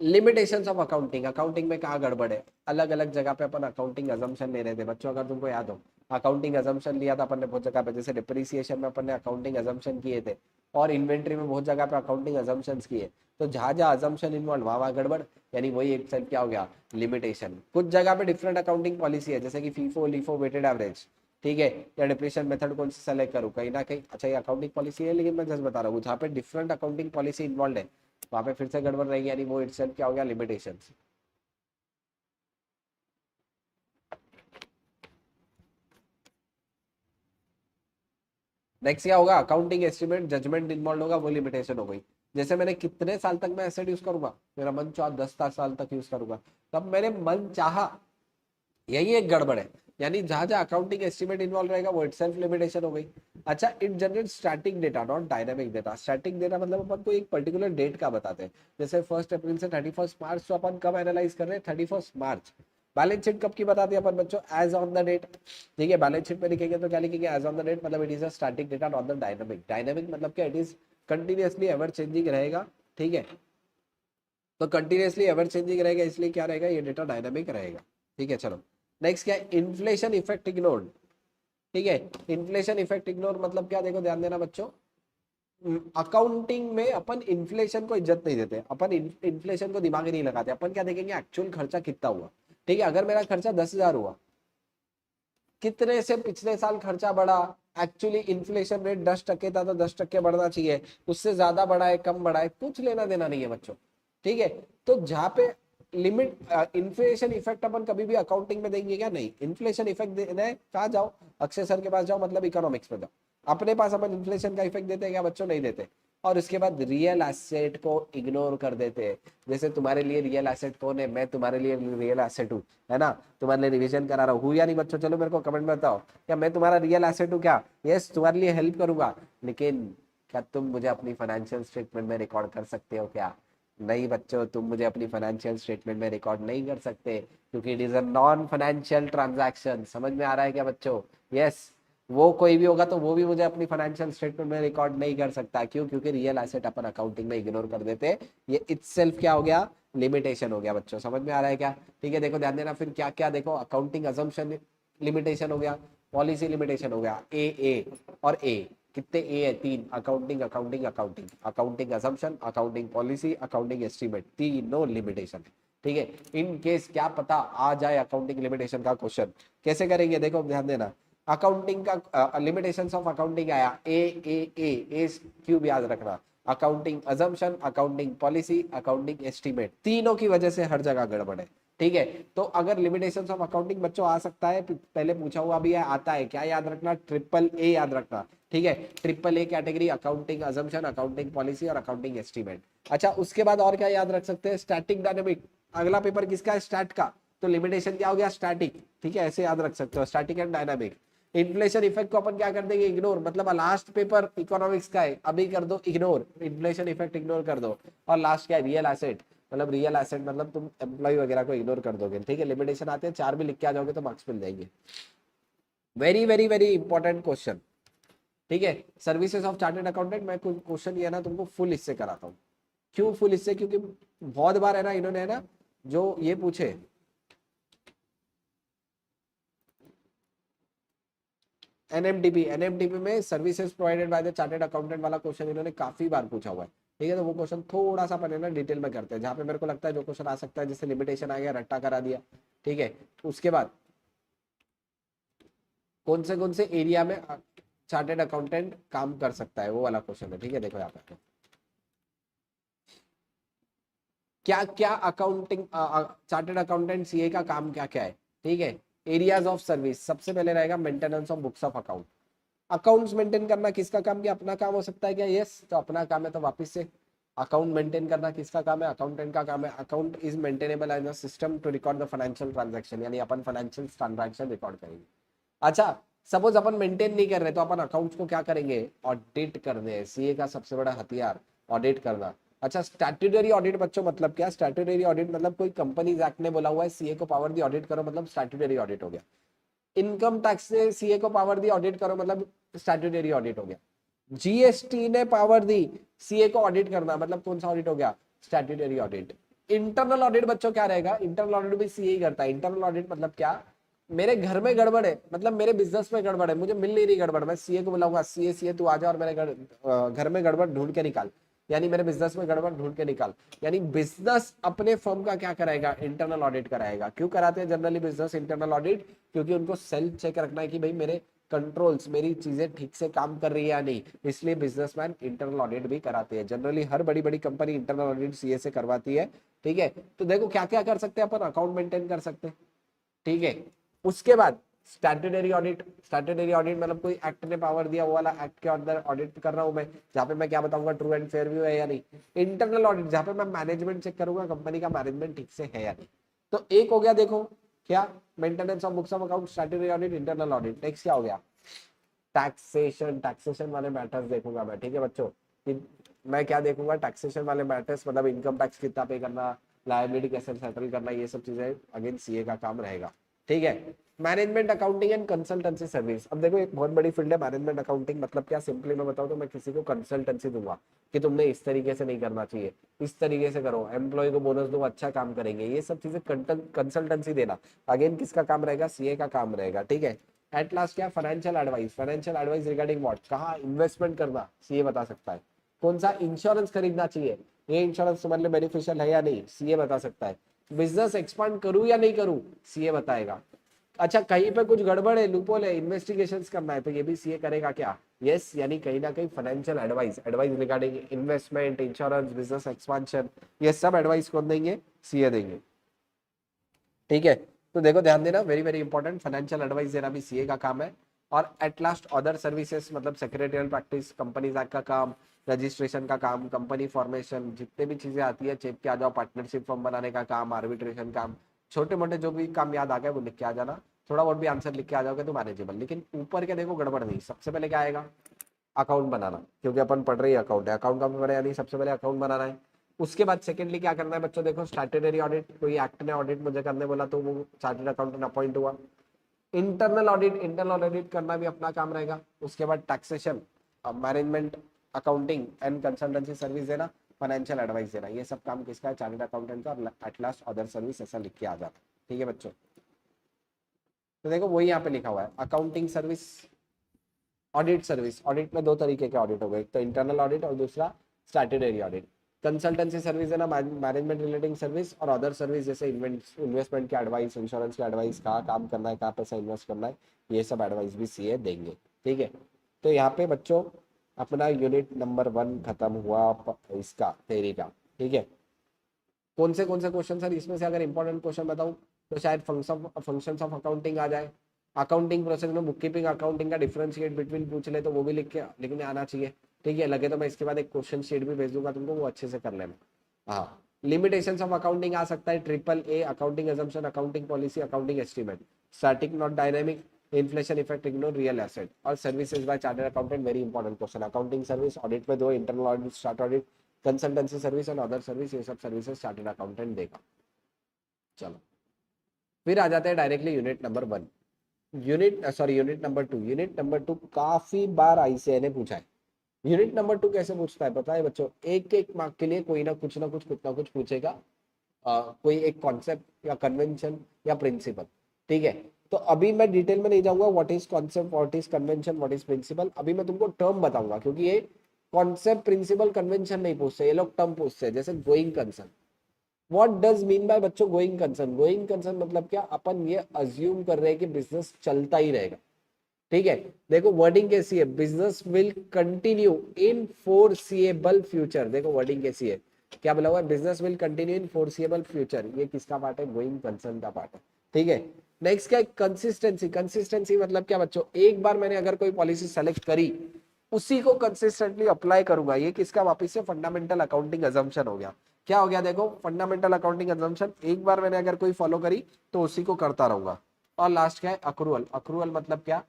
लिमिटेशंस ऑफ अकाउंटिंग, अकाउंटिंग में कहाँ गड़बड़ है, अलग अलग जगह पे अपन अकाउंटिंग अजम्पशन ले रहे थे बच्चों, अगर तुमको याद हो अकाउंटिंग अजम्पशन लिया था अपन ने बहुत जगह पे, जैसे डिप्रिसिएशन में अपन ने अकाउंटिंग अजम्पशन किए थे, और इन्वेंट्री में बहुत जगह पे अकाउंटिंग अजम्पशंस किए। तो जहां जहां अजम्पशन इन्वॉल्व वहां गड़बड़, यानी वही एक साइड क्या हो गया, लिमिटेशन। कुछ जगह पे डिफरेंट अकाउंटिंग पॉलिसी है, जैसे कि फीफो लीफो वेटेड एवरेज। ठीक है, या डिप्रेशन मेथड कौन सी सेलेक्ट करूँ, कहीं ना कहीं अच्छा ये अकाउंटिंग पॉलिसी है, लेकिन मैं जस्ट बता रहा हूँ जहाँ पे डिफरेंट अकाउंटिंग पॉलिसी इन्वॉल्व है वहां पे फिर से गड़बड़ रहेगी, यानी वो इटसेल्फ क्या हो गया, लिमिटेशंस। नेक्स्ट क्या होगा, अकाउंटिंग एस्टिमेट जजमेंट इन्वॉल्व होगा, वो लिमिटेशन हो गई। जैसे मैंने कितने साल तक मैं एसेट यूज करूंगा, मेरा मन चाह 10 साल तक यूज करूंगा, तब मेरे मन चाहा, यही एक गड़बड़ है। यानी जहां जहां अकाउंटिंग एस्टिमेट इन्वॉल्व रहेगा वो इटसेल्फ लिमिटेशन हो गई। अच्छा, it generate static data not dynamic data. Static data मतलब अपन को एक पर्टिकुलर डेट का बताते हैं, जैसे 1 अप्रैल से 31 मार्च, तो अपन कब एनालाइज कर रहे हैं, 31 मार्च। बैलेंस शीट कब की बताती है अपन बच्चों, एज ऑन द डेट। ठीक है, बैलेंस शीट में लिखेंगे तो क्या लिखेंगे, एज ऑन द डेट, मतलब it is a static data not the dynamic. Dynamic मतलब क्या, it is continuously ever changing रहेगा। ठीक है, तो कंटिन्यूअसली एवर चेंजिंग रहेगा, इसलिए क्या रहेगा, ये डेटा डायनामिक रहेगा। ठीक है, चलो नेक्स्ट क्या है, इन्फ्लेशन इफेक्ट इग्नोर्ड। ठीक है, इन्फ्लेशन इफेक्ट इग्नोर मतलब क्या, देखो ध्यान देना बच्चों, अकाउंटिंग में अपन इन्फ्लेशन को इज्जत नहीं देते, अपन इन्फ्लेशन को दिमाग ही नहीं लगाते, अपन क्या देखेंगे, एक्चुअल खर्चा कितना हुआ। ठीक है, अगर मेरा खर्चा 10,000 हुआ, कितने से पिछले साल खर्चा बढ़ा, एक्चुअली इन्फ्लेशन रेट 10% था तो 10% बढ़ना चाहिए, उससे ज्यादा बढ़ा है कम बढ़ा है, कुछ लेना देना नहीं है बच्चों। ठीक है, तो जहां पे लिमिट इन्फ्लेशन इफेक्ट अपन कभी भी अकाउंटिंग में देंगे क्या, नहीं। इन्फ्लेशन इफेक्ट देना है, कहाँ जाओ, अक्षय सर के पास जाओ, मतलब इकोनॉमिक्स में जाओ, अपने पास अपन इन्फ्लेशन का इफेक्ट देते हैं क्या बच्चों, नहीं देते। और उसके बाद रियल एसेट को इग्नोर कर देते हैं। जैसे तुम्हारे लिए रियल एसेट कौन है, मैं तुम्हारे लिए रियल एसेट हूँ, है ना, तुम्हारे लिए रिवीजन करा रहा हूँ या नहीं बच्चों, चलो मेरे को कमेंट में बताओ, क्या मैं तुम्हारा रियल एसेट हूँ क्या, यस तुम्हारे लिए हेल्प करूंगा, लेकिन क्या तुम मुझे अपनी फाइनेंशियल स्टेटमेंट में रिकॉर्ड कर सकते हो क्या, नहीं बच्चों, तुम मुझे अपनी फाइनेंशियल स्टेटमेंट में रिकॉर्ड नहीं कर सकते, क्योंकि it is a non financial transaction. समझ में आ रहा है क्या बच्चों, यस। वो कोई भी होगा तो वो भी मुझे अपनी फाइनेंशियल स्टेटमेंट में रिकॉर्ड नहीं कर सकता, क्यों, क्योंकि रियल एसेट अपन अकाउंटिंग में इग्नोर कर देते हैं। ये इटसेल्फ क्या हो गया, लिमिटेशन हो गया बच्चों, समझ में आ रहा है क्या। ठीक है, देखो ध्यान देना, फिर क्या क्या देखो, अकाउंटिंग अजम्पशन लिमिटेशन हो गया, पॉलिसी लिमिटेशन हो गया, ए और ए, कितने ए है, 3, accounting accounting accounting, accounting assumption, accounting policy, accounting estimate, तीनों लिमिटेशन है। ठीक है, इन केस क्या पता आ जाए अकाउंटिंग लिमिटेशन का क्वेश्चन, कैसे करेंगे देखो ध्यान देना। अकाउंटिंग का लिमिटेशंस ऑफ अकाउंटिंग आया ए क्यूब याद रखना, accounting assumption, accounting policy, accounting estimate, तीनों की वजह से हर जगह गड़बड़ है। ठीक है, तो अगर लिमिटेशंस ऑफ अकाउंटिंग बच्चों आ सकता है, पहले पूछा हुआ भी है, आता है क्या याद रखना, ट्रिपल ए याद रखना। ठीक है, triple A category accounting assumption, accounting policy और अकाउंटिंग एस्टीमेट। अच्छा, उसके बाद और क्या याद रख सकते हैं, स्टैटिक डायनेमिक, अगला पेपर किसका है, स्टैट का, तो लिमिटेशन क्या हो गया, स्टैटिक। ठीक है, ऐसे याद रख सकते हो, static and dynamic. Inflation effect को अपन क्या कर देंगे, इग्नोर, मतलब लास्ट पेपर इकोनॉमिक्स का है, अभी कर दो इग्नोर, इन्फ्लेशन इफेक्ट इग्नोर कर दो। और लास्ट क्या है, रियल एसेट, मतलब रियल एसेट मतलब तुम एम्प्लॉय वगैरह को इग्नोर कर दोगे। ठीक है, लिमिटेशन आते हैं, 4 भी लिख के आ जाओगे तो मार्क्स मिल जाएंगे। Very very very important question. ठीक है, सर्विसेज ऑफ चार्टर्ड अकाउंटेंट, मैं कुछ क्वेश्चन ये ना तुमको फुल हिस्से कराता हूँ। क्यों फुल हिस्से, क्योंकि बहुत बार है ना इन्होंने, है ना, जो ये पूछे एनएमडीपी में services provided by the chartered accountant वाला क्वेश्चन इन्होंने काफी बार पूछा हुआ है। ठीक है, तो वो क्वेश्चन थोड़ा सा अपन ना डिटेल में करते हैं, जहां पे मेरे को लगता है जो क्वेश्चन आ सकता है, जैसे लिमिटेशन आ गया, रट्टा करा दिया। ठीक है, उसके बाद कौन से एरिया में चार्टर्ड अकाउंटेंट काम कर सकता है, वो वाला क्वेश्चन है। ठीक है, देखो यहाँ पे क्या क्या अकाउंटिंग चार्टर्ड अकाउंटेंट सीए का काम क्या क्या है। ठीक है, एरियाज ऑफ सर्विस, सबसे पहले रहेगा maintenance of books of account. Accounts maintain करना किसका काम, क्या अपना काम हो सकता है क्या, यस, तो अपना काम है, तो वापस से अकाउंट मेंटेन करना किसका काम है, अकाउंटेंट का काम है। Account is maintainable as a system to record the financial transaction, यानी अपन फाइनेंशियल ट्रांजैक्शन रिकॉर्ड करेंगे। अच्छा, सपोज अपन मेंटेन नहीं कर रहे, तो अपन अकाउंट्स को क्या करेंगे, ऑडिट करने हैं। सीए का सबसे बड़ा हथियार ऑडिट करना। अच्छा, स्टैट्यूटरी ऑडिट बच्चों मतलब क्या, स्टैट्यूटरी ऑडिट मतलब कोई कंपनीज एक्ट ने बोला हुआ है सीए को पावर दी ऑडिट करो, मतलब स्टैट्यूटरी ऑडिट हो गया। इनकम टैक्स से सीए को पावर दी ऑडिट करो, मतलब स्टैट्यूटरी ऑडिट हो गया। जीएसटी ने पावर दी सीए को ऑडिट करना, मतलब कौन सा ऑडिट हो गया, स्टैट्यूटरी ऑडिट। इंटरनल ऑडिट बच्चों क्या रहेगा, इंटरनल ऑडिट भी सीए ही करता है। इंटरनल ऑडिट मतलब क्या, मेरे घर में गड़बड़ है, मतलब मेरे बिजनेस में गड़बड़ है, मुझे मिल नहीं रही गड़बड़, मैं सीए को बुलाऊंगा, सीए सीए तू आ जा और मेरे घर में गड़बड़ ढूंढ के निकाल, यानी मेरे बिजनेस में गड़बड़ ढूंढ के निकाल। यानी बिजनेस अपने फर्म का क्या कराएगा, इंटरनल ऑडिट कराएगा। क्यों कराते हैं जनरली बिजनेस इंटरनल ऑडिट, क्योंकि उनको सेल्फ चेक रखना है कि भाई मेरे कंट्रोल्स, मेरी चीजें ठीक से काम कर रही है या नहीं, इसलिए बिजनेसमैन इंटरनल ऑडिट भी कराते हैं। जनरली हर बड़ी बड़ी कंपनी इंटरनल ऑडिट सीए से करवाती है। ठीक है, तो देखो क्या क्या कर सकते हैं अपन, अकाउंट मेंटेन कर सकते हैं। ठीक है, उसके बाद स्टैट्यूटरी ऑडिट, स्टैट्यूटरी ऑडिट मतलब कोई एक्ट ने पावर दिया, वो वाला एक्ट के अंदर ऑडिट कर रहा हूं मैं, जहां पे मैं क्या बताऊंगा, ट्रू एंड फेयर व्यू है या नहीं। इंटरनल ऑडिट, जहां पे मैं मैनेजमेंट चेक करूंगा, कंपनी का मैनेजमेंट ठीक से है या नहीं। तो एक हो गया देखो क्या, maintenance of books of account, statutory audit, internal audit. Next क्या हो गया, टैक्सेशन, टैक्सेशन वाले मैटर्स देखूंगा मैं। ठीक है बच्चों, कि मैं क्या देखूंगा, टैक्सेशन वाले मैटर्स, मतलब इनकम टैक्स कितना पे करना, लायबिलिटी कैसे सेटल करना, ये सब चीजें अगेन सीए का काम रहेगा। ठीक है, management accounting and consultancy service. अब देखो एक बहुत बड़ी फील्ड है मैनेजमेंट अकाउंटिंग, मतलब क्या, सिंपली मैं बताऊं तो मैं किसी को कंसल्टेंसी दूंगा कि तुमने इस तरीके से नहीं करना चाहिए, इस तरीके से करो, एम्प्लॉय को बोनस दो, अच्छा काम करेंगे, ये सब चीजें कंसल्टेंसी देना अगेन किसका काम रहेगा, सीए का काम रहेगा। ठीक है, एट लास्ट क्या, financial advice, financial advice regarding what, कहाँ इन्वेस्टमेंट करना, सीए बता सकता है। कौन सा इंश्योरेंस खरीदना चाहिए, ये इंश्योरेंस तुम्हारे लिए बेनिफिशियल है या नहीं, सीए बता सकता है। बिजनेस एक्सपांड करूं या नहीं करूं, सीए बताएगा। अच्छा, कहीं पे कुछ गड़बड़ है, लूपहोल है, इन्वेस्टिगेशंस करना है, तो ये भी सीए करेगा क्या, यस, यानी कहीं ना कहीं financial advice, advice regarding investment, insurance, business expansion, ये सब एडवाइस कौन देंगे, सीए देंगे। ठीक है, तो देखो ध्यान देना, very very important, financial advice देना भी सीए का काम है। और एट लास्ट अदर सर्विसेज, मतलब सेक्रेटरियल प्रैक्टिस, कंपनीज एक्ट का काम, रजिस्ट्रेशन का काम, कंपनी फॉर्मेशन, जितने भी चीजें आती है चेक के आ जाओ, पार्टनरशिप फॉर्म बनाने का काम, आर्बिट्रेशन काम, छोटे मोटे जो भी काम याद आ गए वो लिख के आ जाना। थोड़ा बहुत भी आंसर लिख के आ जाओगे तो मैनेजेबल, लेकिन ऊपर के देखो गड़बड़ नहीं। सबसे पहले क्या आएगा, अकाउंट बनाना, क्योंकि अपन पढ़ रहे हैं अकाउंट है, अकाउंट का पेपर है, यानी सबसे पहले अकाउंट बनाना है। उसके बाद सेकेंडली क्या करना है बच्चों, देखो स्टैट्यूटरी ऑडिट, कोई एक्ट ने ऑडिट मुझे करने बोला तो वो चार्टर्ड अकाउंटेंट अपॉइंट हुआ। इंटरनल ऑडिट, इंटरनल ऑडिट करना भी अपना काम रहेगा। उसके बाद taxation, management accounting and consultancy service देना, फाइनेंशियल एडवाइस देना, ये सब काम किसका है, चार्टर्ड अकाउंटेंट का। और एट लास्ट अदर सर्विस, ऐसा लिख के आ जाता। ठीक है बच्चों, तो देखो वही यहाँ पे लिखा हुआ है, accounting service, audit service. Audit में दो तरीके के ऑडिट हो गए, एक तो इंटरनल ऑडिट और दूसरा स्टैट्यूटरी ऑडिट। कंसल्टेंसी सर्विस है ना, मैनेजमेंट रिलेटिंग सर्विस, और अदर सर्विस जैसे इन्वेस्टमेंट के एडवाइस, इंश्योरेंस के एडवाइस, कहाँ काम करना है, कहाँ पैसा इन्वेस्ट करना है, ये सब एडवाइस भी सीए देंगे। ठीक है, तो यहाँ पे बच्चों अपना यूनिट नंबर 1 खत्म हुआ इसका थ्योरी का। ठीक है, कौन से क्वेश्चन सर इसमें से अगर इंपॉर्टेंट क्वेश्चन बताऊं तो शायद फंक्शंस ऑफ अकाउंटिंग आ जाए, अकाउंटिंग प्रोसेस में बुक कीपिंग अकाउंटिंग का डिफरेंशिएट बिटवीन पूछ ले तो वो भी लिखने आना चाहिए। ठीक है, लगे तो मैं इसके बाद एक क्वेश्चन शीट भी भेज दूंगा तुमको, वो अच्छे से कर लेना। हाँ, लिमिटेशंस ऑफ अकाउंटिंग आ सकता है, triple A, accounting assumption, accounting policy, accounting estimate, static not dynamic, inflation effect ignore, real asset, और services by chartered accountant, very important question. Accounting service audit में 2, internal audit, start audit, consultancy service और other service, ये सब services chartered accountant देगा। चलो फिर आ जाते हैं directly unit number 1, unit number 2। Unit number 2 काफी बार आईसीआई ने पूछा है। यूनिट नंबर 2 कैसे पूछता है पता है बच्चों, एक एक मार्क के लिए कोई ना कुछ पूछेगा, कोई एक कॉन्सेप्ट या कन्वेंशन या प्रिंसिपल। ठीक है, तो अभी मैं डिटेल में नहीं जाऊंगा, what is concept, what is convention, what is principle, अभी मैं तुमको टर्म बताऊंगा, क्योंकि ये कॉन्सेप्ट, प्रिंसिपल, कन्वेंशन नहीं पूछते, ये लोग टर्म पूछते हैं, जैसे going concern. What does mean by बच्चों गोइंग कंसर्न? गोइंग कंसर्न मतलब क्या, अपन ये अज्यूम कर रहे हैं कि बिजनेस चलता ही रहेगा। ठीक है, देखो वर्डिंग कैसी है, business will continue in foreseeable future. देखो वर्डिंग कैसी है, क्या बोला हुआ है, business will continue in foreseeable future. ये किसका पार्ट है, गोइंग कंसर्न का पार्ट है। ठीक है, नेक्स्ट क्या है, कंसिस्टेंसी। कंसिस्टेंसी मतलब क्या बच्चों, एक बार मैंने अगर कोई पॉलिसी सेलेक्ट करी, उसी को कंसिस्टेंटली अप्लाई करूंगा। ये किसका वापिस से फंडामेंटल अकाउंटिंग अजम्पशन हो गया। क्या हो गया, देखो फंडामेंटल अकाउंटिंग अजम्पशन, एक बार मैंने अगर कोई फॉलो करी तो उसी को करता रहूंगा। और लास्ट क्या है, अक्रूवल। अक्रूवल मतलब क्या,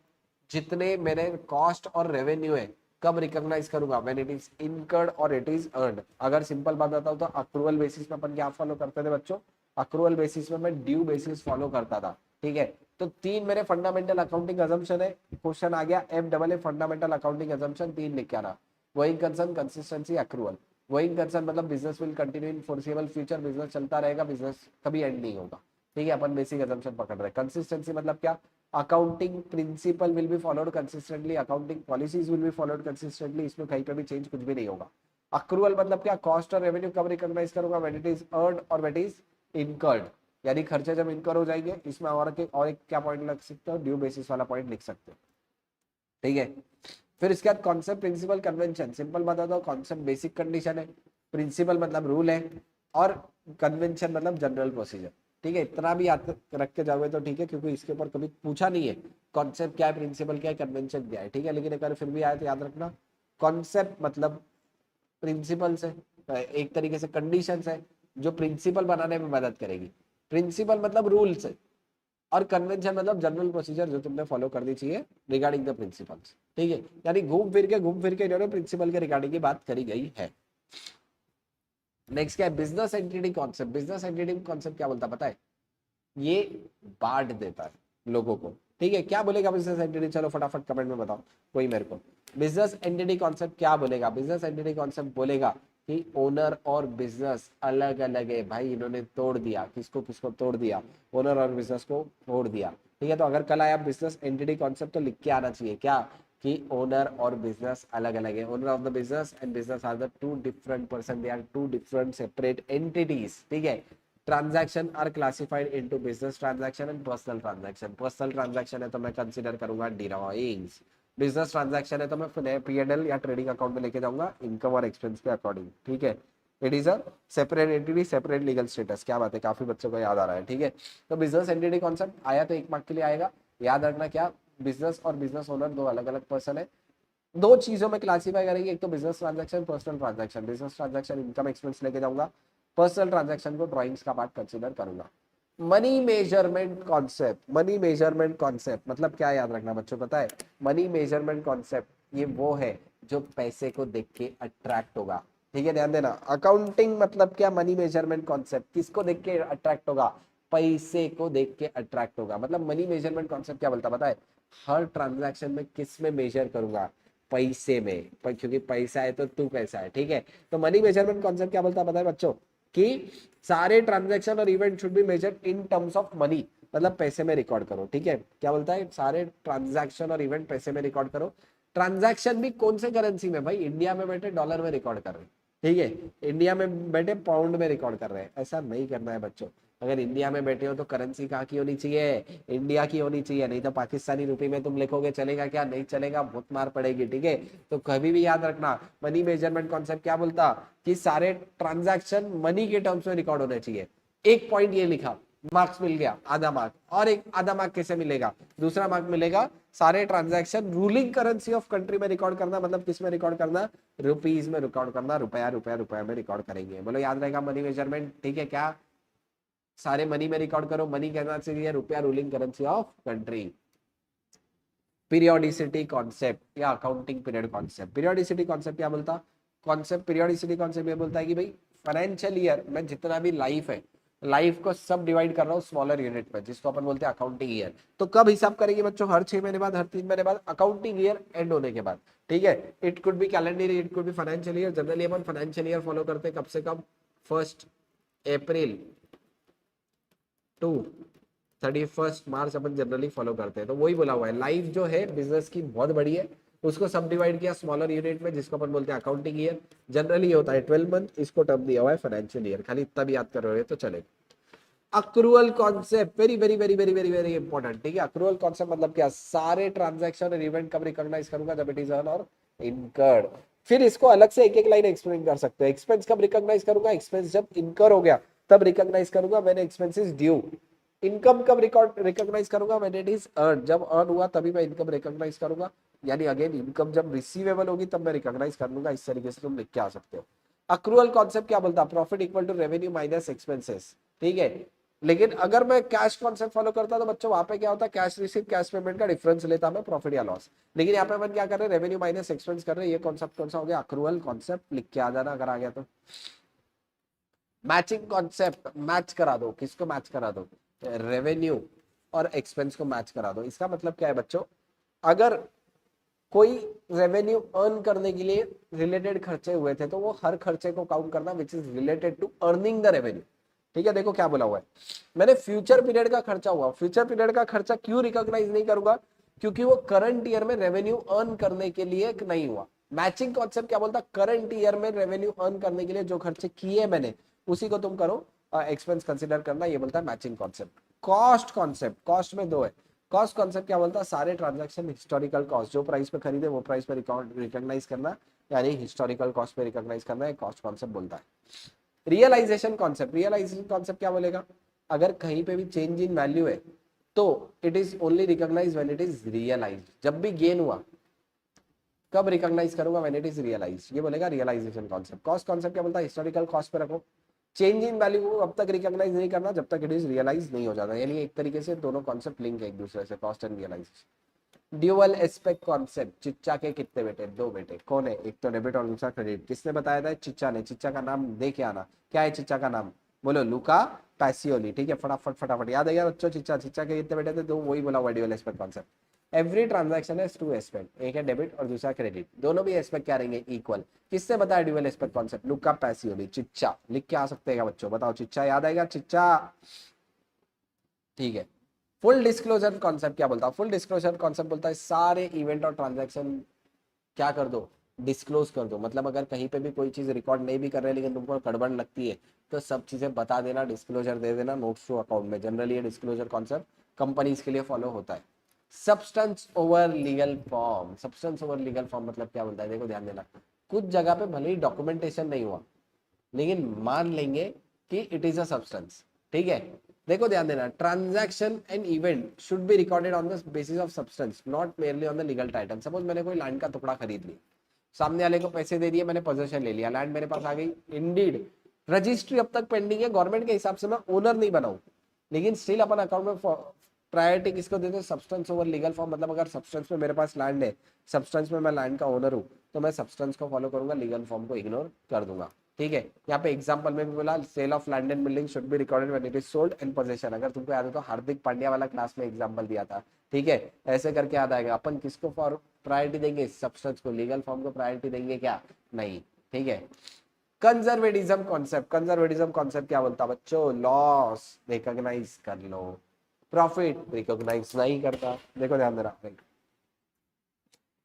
जितने मेरे कॉस्ट और रेवेन्यू है कब रिकॉग्नाइज करूंगा, व्हेन इट इज इनकर्ड और इट इज अर्नड। अगर सिंपल बात बताऊं तो अक्रूवल बेसिस में अपन क्या फॉलो करते थे बच्चों, अक्रूवल बेसिस में मैं ड्यू बेसिस फॉलो करता था। ठीक है, तो 3 मेरे फंडामेंटल अकाउंटिंग अजम्पशन है। क्वेश्चन आ गया FAA फंडामेंटल अकाउंटिंग अजम्पशन 3 लिख के आना, going concern, consistency, accrual. Going concern मतलब business will continue in foreseeable future, business चलता रहेगा, बिजनेस कभी एंड नहीं होगा। ठीक है, अपन बेसिक अजम्पशन पकड़ रहे हैं। कंसिस्टेंसी मतलब क्या, accounting principle will be followed consistently, accounting policies will be followed consistently, इसमें कहीं पे भी चेंज कुछ भी नहीं होगा। अक्रूवल मतलब क्या, कॉस्ट और रेवेन्यू कब रिकॉग्नाइज करूंगा, व्हेन इट इज अर्नड और व्हेन इट इज इनकर्ड, यानी खर्चे जब इनकर हो जाएंगे। इसमें और एक क्या पॉइंट लग सकते हो, ड्यू बेसिस वाला पॉइंट लिख सकते हो। ठीक है, फिर इसके बाद कॉन्सेप्ट, प्रिंसिपल, कन्वेंशन। सिंपल बता दो, कॉन्सेप्ट बेसिक कंडीशन है, प्रिंसिपल मतलब रूल है, और कन्वेंशन मतलब जनरल प्रोसीजर। ठीक है, इतना भी याद रख के जाओगे तो ठीक है, क्योंकि इसके ऊपर कभी पूछा नहीं है कॉन्सेप्ट क्या है, प्रिंसिपल क्या है, कन्वेंशन क्या है। ठीक है, लेकिन अगर फिर भी आए तो याद रखना, कॉन्सेप्ट मतलब प्रिंसिपल्स है, एक तरीके से कंडीशंस है जो प्रिंसिपल बनाने में मदद करेगी। प्रिंसिपल मतलब रूल्स है, और कन्वेंशन मतलब जनरल प्रोसीजर जो तुमने फॉलो करनी चाहिए रिगार्डिंग द प्रिंसिपल्स। ठीक है, यानी घूम फिर के इन्होंने प्रिंसिपल के रिगार्डिंग की बात करी गई है। नेक्स्ट क्या है, business entity concept. Business entity concept क्या बोलता है पता है, ये बांट देता है लोगों को। ठीक है, क्या बोलेगा बिजनेस एंटिटी, चलो फटाफट कमेंट में बताओ कोई मेरे को। बिजनेस एंटिटी कॉन्सेप्ट क्या बोलेगा, बिजनेस एंटिटी कॉन्सेप्ट बोलेगा कि ओनर और बिजनेस अलग अलग है भाई, इन्होंने तोड़ दिया, किसको किसको तोड़ दिया, ओनर और बिजनेस को तोड़ दिया। ठीक है, तो अगर कल आया बिजनेस एंटिटी कॉन्सेप्ट तो लिख के आना चाहिए क्या, कि ओनर और बिजनेस अलग अलग है, owner of the business and business are the 2 different person, they are 2 different separate entities. ठीक है, transaction are classified into business transaction and personal transaction. Personal transaction है तो मैं कंसीडर करूंगा डिरॉइंग्स, बिजनेस ट्रांजैक्शन है तो मैं P&L या ट्रेडिंग अकाउंट में लेके जाऊंगा इनकम और एक्सपेंस के अकॉर्डिंग। ठीक है, it is a separate entity, separate legal status. क्या बात है, काफी बच्चों को याद आ रहा है। ठीक है, तो बिजनेस एंटिटी कॉन्सेप्ट आया तो 1 मार्क के लिए आएगा। याद रखना क्या, बिजनेस और बिजनेस ओनर 2 अलग अलग पर्सन है, 2 चीजों में क्लासीफाई करेंगे, एक तो business transaction, personal transaction. Business transaction income expense लेके जाऊंगा, पर्सनल ट्रांजैक्शन को ड्राइंग्स का पार्ट कंसीडर करूंगा। Money measurement concept, money measurement concept मतलब क्या, याद रखना बच्चों पता है, मनी मेजरमेंट कॉन्सेप्ट ये वो है जो पैसे को देख के अट्रैक्ट होगा। ठीक है, ध्यान देना, अकाउंटिंग मतलब क्या, मनी मेजरमेंट कॉन्सेप्ट किसको देख के अट्रैक्ट होगा, पैसे को देख के अट्रैक्ट होगा। मतलब मनी मेजरमेंट कॉन्सेप्ट क्या बोलता पता है, हर ट्रांजैक्शन में किस में मेजर करूंगा, पैसे में, क्योंकि पैसा है तो तू कैसा है। ठीक है, तो मनी मेजरमेंट कॉन्सेप्ट क्या बोलता है पता है बच्चों, कि सारे ट्रांजैक्शन और event should be measured in terms of money, मतलब पैसे में रिकॉर्ड करो। ठीक है, क्या बोलता है, सारे ट्रांजैक्शन और इवेंट पैसे में रिकॉर्ड करो। ट्रांजैक्शन भी कौन से करेंसी में भाई, इंडिया में बैठे डॉलर में रिकॉर्ड कर रहे हैं। ठीक है, इंडिया में बैठे पाउंड में रिकॉर्ड कर रहे हैं, ऐसा नहीं करना है बच्चों। अगर इंडिया में बैठे हो तो करेंसी कहाँ की होनी चाहिए, इंडिया की होनी चाहिए, नहीं तो पाकिस्तानी रुपए में तुम लिखोगे चलेगा क्या, नहीं चलेगा, बहुत मार पड़ेगी। ठीक है, तो कभी भी याद रखना मनी मेजरमेंट कॉन्सेप्ट क्या बोलता कि सारे ट्रांजैक्शन मनी के टर्म्स में रिकॉर्ड होने चाहिए। एक पॉइंट ये लिखा, मार्क्स मिल गया, आधा मार्क। और एक आधा मार्क कैसे मिलेगा, दूसरा मार्क मिलेगा, सारे transaction ruling currency of country में रिकॉर्ड करना, मतलब किस में रिकॉर्ड करना, रुपीज में रिकॉर्ड करना, रुपया रुपया रुपया में रिकॉर्ड करेंगे। बोलो याद रहेगा मनी मेजरमेंट, ठीक है क्या, सारे मनी में रिकॉर्ड करो, मनी कहना चाहिए रुपया, ruling currency of country. Periodicity concept या accounting period concept, periodicity concept क्या बोलता, कॉन्सेप्ट पीरियोडिसिटी कॉन्सेप्ट ये बोलता है कि भाई फाइनेंशियल ईयर में जितना भी लाइफ है, लाइफ को सब डिवाइड कर रहा हूँ स्मॉलर यूनिट में, जिसको अपन बोलते हैं अकाउंटिंग ईयर। तो कब हिसाब करेंगे बच्चों, हर 6 महीने बाद, हर 3 महीने बाद, अकाउंटिंग ईयर एंड होने के बाद। ठीक है, it could be calendar, it could be financial year. Generally अपन फाइनेंशियल ईयर फॉलो करते हैं कब से कब, 1 अप्रैल टू 31 मार्च अपन जनरली फॉलो करते हैं। तो वही बोला हुआ है, लाइफ जो है बिजनेस की बहुत बड़ी है, उसको सब डिवाइड किया स्मॉलर यूनिट में, जिसको अपन बोलते हैं अकाउंटिंग ईयर। जनरली ये होता है 12 मंथ, इसको टर्म दिया हुआ है फाइनेंशियल ईयर, खाली इतना भी याद कर रहे हो तो चलेगा। Accrual concept very very very very very very important. ठीक है, अक्रूअल कॉन्सेप्ट मतलब क्या, सारे ट्रांजैक्शन और इवेंट कब रिकॉग्नाइज करूंगा, जब इट इज अर्न और इनकर्ड। फिर इसको अलग से एक एक लाइन एक्सप्लेन कर सकते हैं। एक्सपेंस कब रिकॉग्नाइज करूंगा, एक्सपेंस जब इनकर हो गया तब रिकॉग्नाइज करूंगा, मैंने एक्सपेंसेस ड्यू। इनकम कब रिकॉग्नाइज करूंगा, व्हेन इट इज अर्न, जब अर्न हुआ तभी मैं इनकम रिकॉग्नाइज करूंगा। यानी अगेन इनकम जब रिसीवेबल होगी तब मैं रिकॉग्नाइज कर लूंगा। इस तरीके से तुम लिख के आ सकते हो। अक्रूअल कॉन्सेप्ट क्या बोलता है, profit equal to revenue minus expenses. ठीक है, लेकिन अगर मैं कैश कॉन्सेप्ट फॉलो करता तो बच्चों वहां पे क्या होता, कैश रिसीव कैश पेमेंट का डिफरेंस लेता मैं, प्रॉफिट या लॉस। लेकिन यहाँ पे अपन क्या कर रहे हैं, रेवेन्यू माइनस एक्सपेंस कर रहे हैं। ये कॉन्सेप्ट कौन सा हो गया, अक्रूअल कॉन्सेप्ट। लिख के आ जाना अगर आ गया तो। मैचिंग कॉन्सेप्ट, मैच करा दो, किसको मैच करा दो, रेवेन्यू और एक्सपेंस को मैच करा दो। इसका मतलब क्या है बच्चों, अगर कोई रेवेन्यू अर्न करने के लिए रिलेटेड खर्चे हुए थे तो वो हर खर्चे को काउंट करना which is related to earning the revenue. ठीक है, देखो क्या बोला हुआ है, मैंने फ्यूचर पीरियड का खर्चा हुआ, फ्यूचर पीरियड का खर्चा क्यों रिकॉग्नाइज नहीं करूंगा, क्योंकि वो करंट ईयर में रेवेन्यू अर्न करने के लिए नहीं हुआ। मैचिंग कॉन्सेप्ट क्या बोलता, करंट ईयर में रेवेन्यू अर्न करने के लिए जो खर्चे किए मैंने उसी को तुम करो एक्सपेंस कंसिडर करना, ये बोलता है matching concept. Cost concept, cost में दो है। कॉस्ट कॉन्सेप्ट क्या बोलता है, सारे ट्रांजैक्शन हिस्टोरिकल कॉस्ट, जो प्राइस पे खरीदे वो प्राइस पे रिकॉग्नाइज करना, यानी हिस्टोरिकल कॉस्ट पे रिकॉग्नाइज करना है, कॉस्ट कॉन्सेप्ट बोलता है। रियलाइजेशन कॉन्सेप्ट, रियलाइजेशन कॉन्सेप्ट क्या बोलेगा, अगर कहीं पे भी चेंज इन वैल्यू है तो it is only recognize when it is realize. जब भी गेन हुआ कब रिकॉग्नाइज करूंगा, व्हेन इट इज रियलाइज, ये बोलेगा रियलाइजेशन कॉन्सेप्ट। कॉस्ट कॉन्सेप्ट क्या बोलता है, हिस्टोरिकल कॉस्ट पे रखो, चेंज इन वैल्यू को अब तक रिकॉग्नाइज नहीं करना जब तक इट इज रियलाइज नहीं हो जाता। यानी एक तरीके से दोनों कॉन्सेप्ट लिंक है एक दूसरे से, cost and realisation. Dual aspect concept, चिच्चा के कितने बेटे, 2 बेटे, कौन है, एक तो डेबिट और दूसरा क्रेडिट। किसने बताया था, चिच्चा ने। चिच्चा का नाम दे के आना, क्या है चिच्चा का नाम, बोलो लुका पैसियोली। ठीक है, फटाफट फटाफट याद है यार बच्चों, चिच्चा, चिच्चा के कितने बेटे थे, तो वही बोला हुआ dual aspect concept. Every transaction है 2 एस्पेक्ट, एक है डेबिट और दूसरा क्रेडिट, दोनों भी एस्पेक्ट क्या रहेंगे, इक्वल। किससे बताया ड्यूअल एस्पेक्ट कॉन्सेप्ट, लुका पैसियोली। चिच्चा लिख के आ सकते हैं बच्चों, बताओ चिच्चा याद आएगा, चिच्चा। ठीक है, फुल डिस्क्लोजर कॉन्सेप्ट क्या बोलता है, फुल डिस्क्लोजर कॉन्सेप्ट बोलता है सारे इवेंट और ट्रांजैक्शन क्या कर दो, डिस्क्लोज कर दो। मतलब अगर कहीं पे भी कोई चीज रिकॉर्ड नहीं भी कर रहे लेकिन तुमको गड़बड़ लगती है तो सब चीजें बता देना, डिस्क्लोजर दे देना नोट्स टू अकाउंट में। जनरली ये डिस्क्लोजर कॉन्सेप्ट कंपनीज के लिए फॉलो होता है। Substance over legal form, substance over legal form मतलब क्या बोलता है, देखो ध्यान देना, कुछ जगह पे भले ही डॉक्यूमेंटेशन नहीं हुआ लेकिन मान लेंगे कि इट इज अ सब्सटेंस। ठीक है, देखो ध्यान देना, transaction and event should be recorded on the basis of substance, not merely on the legal title. Suppose मैंने कोई लैंड का टुकड़ा खरीद लिया, सामने वाले को पैसे दे दिए, मैंने पोजीशन ले लिया, लैंड मेरे पास आ गई, इंडीड रजिस्ट्री अब तक पेंडिंग है, गवर्नमेंट के हिसाब से मैं ओनर नहीं बनाऊं, लेकिन स्टिल अपन अकाउंट में प्रायोरिटी किसको देते हैं, सब्सटेंस ओवर लीगल फॉर्म। मतलब अगर सब्सटेंस में मेरे पास लैंड है, सब्सटेंस में मैं लैंड का ओनर हूं, तो मैं सब्सटेंस को फॉलो करूंगा, लीगल फॉर्म को इग्नोर कर दूंगा। ठीक है, यहाँ पे एग्जांपल में भी बोला sale of land and building should be recorded when it is sold in position. अगर तुमको याद हो तो हार्दिक पांड्या वाला क्लास में एग्जांपल दिया था। ठीक है, ऐसे करके याद आएगा, अपन किसको फॉर प्रायोरिटी देंगे, सब्सटेंस को, लीगल फॉर्म को प्रायोरिटी देंगे क्या, नहीं। ठीक है, कंजर्वेटिज्म कॉन्सेप्ट, कंजर्वेटिज्म कॉन्सेप्ट क्या बोलता बच्चों, लॉस रिकॉग्नाइज कर लो, प्रॉफिट रिकॉग्नाइज नहीं करता। देखो ध्यान देना,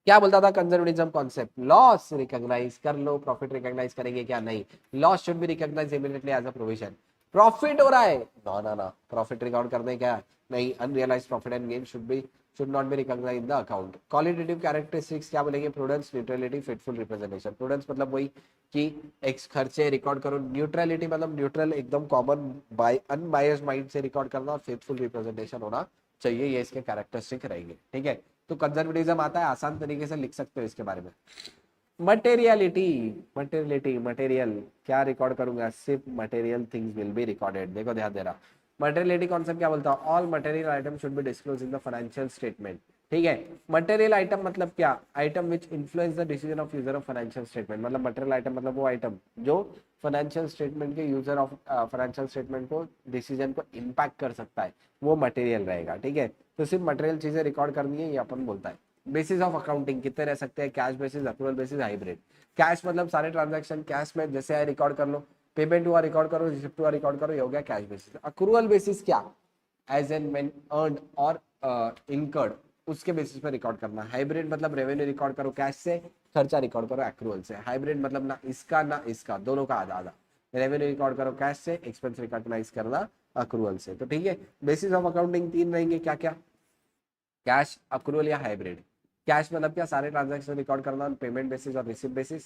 क्या बोलता था कंजर्वेटिज्म कॉन्सेप्ट, लॉस रिकॉग्नाइज कर लो, प्रॉफिट रिकॉग्नाइज करेंगे क्या, नहीं, loss should be recognize immediately as a provision. Profit हो रहा है, ना ना ना, प्रॉफिट रिकॉर्ड करने क्या, नहीं, unrealized profit and gain should not be recognize in the account. Qualitative characteristics क्या बोलेंगे, prudence, neutrality, faithful representation. Prudence मतलब वही कि एक्स खर्चे रिकॉर्ड करो, न्यूट्रलिटी मतलब न्यूट्रल एकदम कॉमन बाय अनबायस्ड माइंड से रिकॉर्ड करना, और फेथफुल रिप्रेजेंटेशन होना चाहिए, ये इसके कैरेक्टरिस्टिक रहेंगे, ठीक है। तो कंजर्वेटिज्म आता है, आसान तरीके से लिख सकते हो इसके बारे में। मटेरियलिटी, मटेरियलिटी, मटेरियल क्या रिकॉर्ड करूंगा, सिर्फ material things will be recorded, देखो ध्यान दे रहा। मटेरियलिटी कॉन्सेप्ट क्या बोलता है, all material item should be disclose in the financial statement, ठीक है। मटेरियल आइटम मतलब क्या, item which influence the decision of user of financial statement, मतलब मटेरियल आइटम मतलब वो आइटम जो फाइनेंशियल स्टेटमेंट के यूजर ऑफ फाइनेंशियल स्टेटमेंट को डिसीजन को इम्पैक्ट कर सकता है, वो मटेरियल रहेगा, ठीक है। तो सिर्फ मटेरियल चीजें रिकॉर्ड करनी है, ये अपन बोलता है। बेसिस ऑफ अकाउंटिंग कितने रह सकते हैं, cash basis, accrual basis, hybrid. Cash मतलब सारे ट्रांजैक्शन कैश में जैसे है रिकॉर्ड कर लो, पेमेंट हुआ रिकॉर्ड करो, रिसिप्ट हुआ रिकॉर्ड करो, ये हो गया कैश बेसिस। अक्रूवल बेसिस क्या, एज एन व्हेन अर्नड और इनकर्ड, उसके बेसिस पे रिकॉर्ड करना। हाइब्रिड मतलब रेवेन्यू रिकॉर्ड करो कैश से, खर्चा रिकॉर्ड करो एक्रूवल से। हाइब्रिड मतलब ना इसका ना इसका, दोनों का आधा आधा, रेवेन्यू रिकॉर्ड करो कैश से, एक्सपेंस रिकॉग्नाइज करना अक्रूवल से। तो ठीक है, बेसिस ऑफ अकाउंटिंग तीन रहेंगे, क्या क्या, कैश, अक्रूवल या हाइब्रिड। कैश मतलब क्या, सारे ट्रांजैक्शन रिकॉर्ड करना पेमेंट बेसिस और रिसिप्ट बेसिस।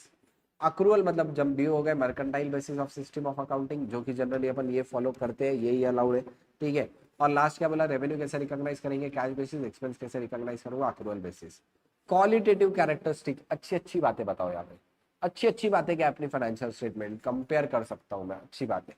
अक्रूवल मतलब जब ड्यू हो गए, mercantile basis of system of accounting, जो कि जनरली अपन ये फॉलो करते हैं, यही अलाउड है, ठीक है। और लास्ट क्या बोला, रेवेन्यू कैसे रिकॉग्नाइज करेंगे, कैश बेसिस, एक्सपेंस कैसे रिकॉग्नाइज करूंगा, अक्रूवल बेसिस। क्वालिटेटिव कैरेक्टरिस्टिक, अच्छी अच्छी बातें बताओ यहाँ पे, अच्छी अच्छी बातें क्या, अपनी फाइनेंशियल स्टेटमेंट कंपेयर कर सकता हूँ मैं, अच्छी बातें।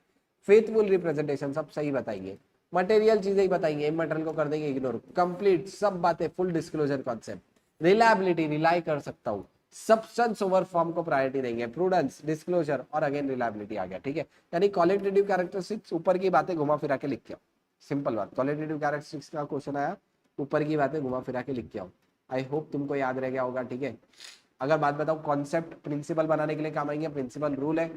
फेथफुल रिप्रेजेंटेशन, सब सही बताइए। मटेरियल चीजें ही बताएंगे, इमटेरियल को कर देंगे इग्नोर, कंप्लीट सब बातें, full disclosure concept. Reliability, rely कर सकता हूँ। सब्सटेंस ओवर फॉर्म को प्रायोरिटी देंगे, प्रूडेंस, डिस्क्लोजर और अगेन रिलायबिलिटी आ गया, ठीक है। यानी क्वालिटेटिव कैरेक्टरिस्टिक्स ऊपर की बातें घुमा फिरा के लिख के आओ, सिंपल बात। क्वालिटेटिव कैरेक्टरिस्टिक्स का क्वेश्चन आया, ऊपर की बातें घुमा फिरा के लिख के आओ। आई होप तुमको याद रह गया होगा, ठीक है। अगर बात बताओ, कॉन्सेप्ट प्रिंसिपल बनाने के लिए काम आएंगे, प्रिंसिपल रूल है,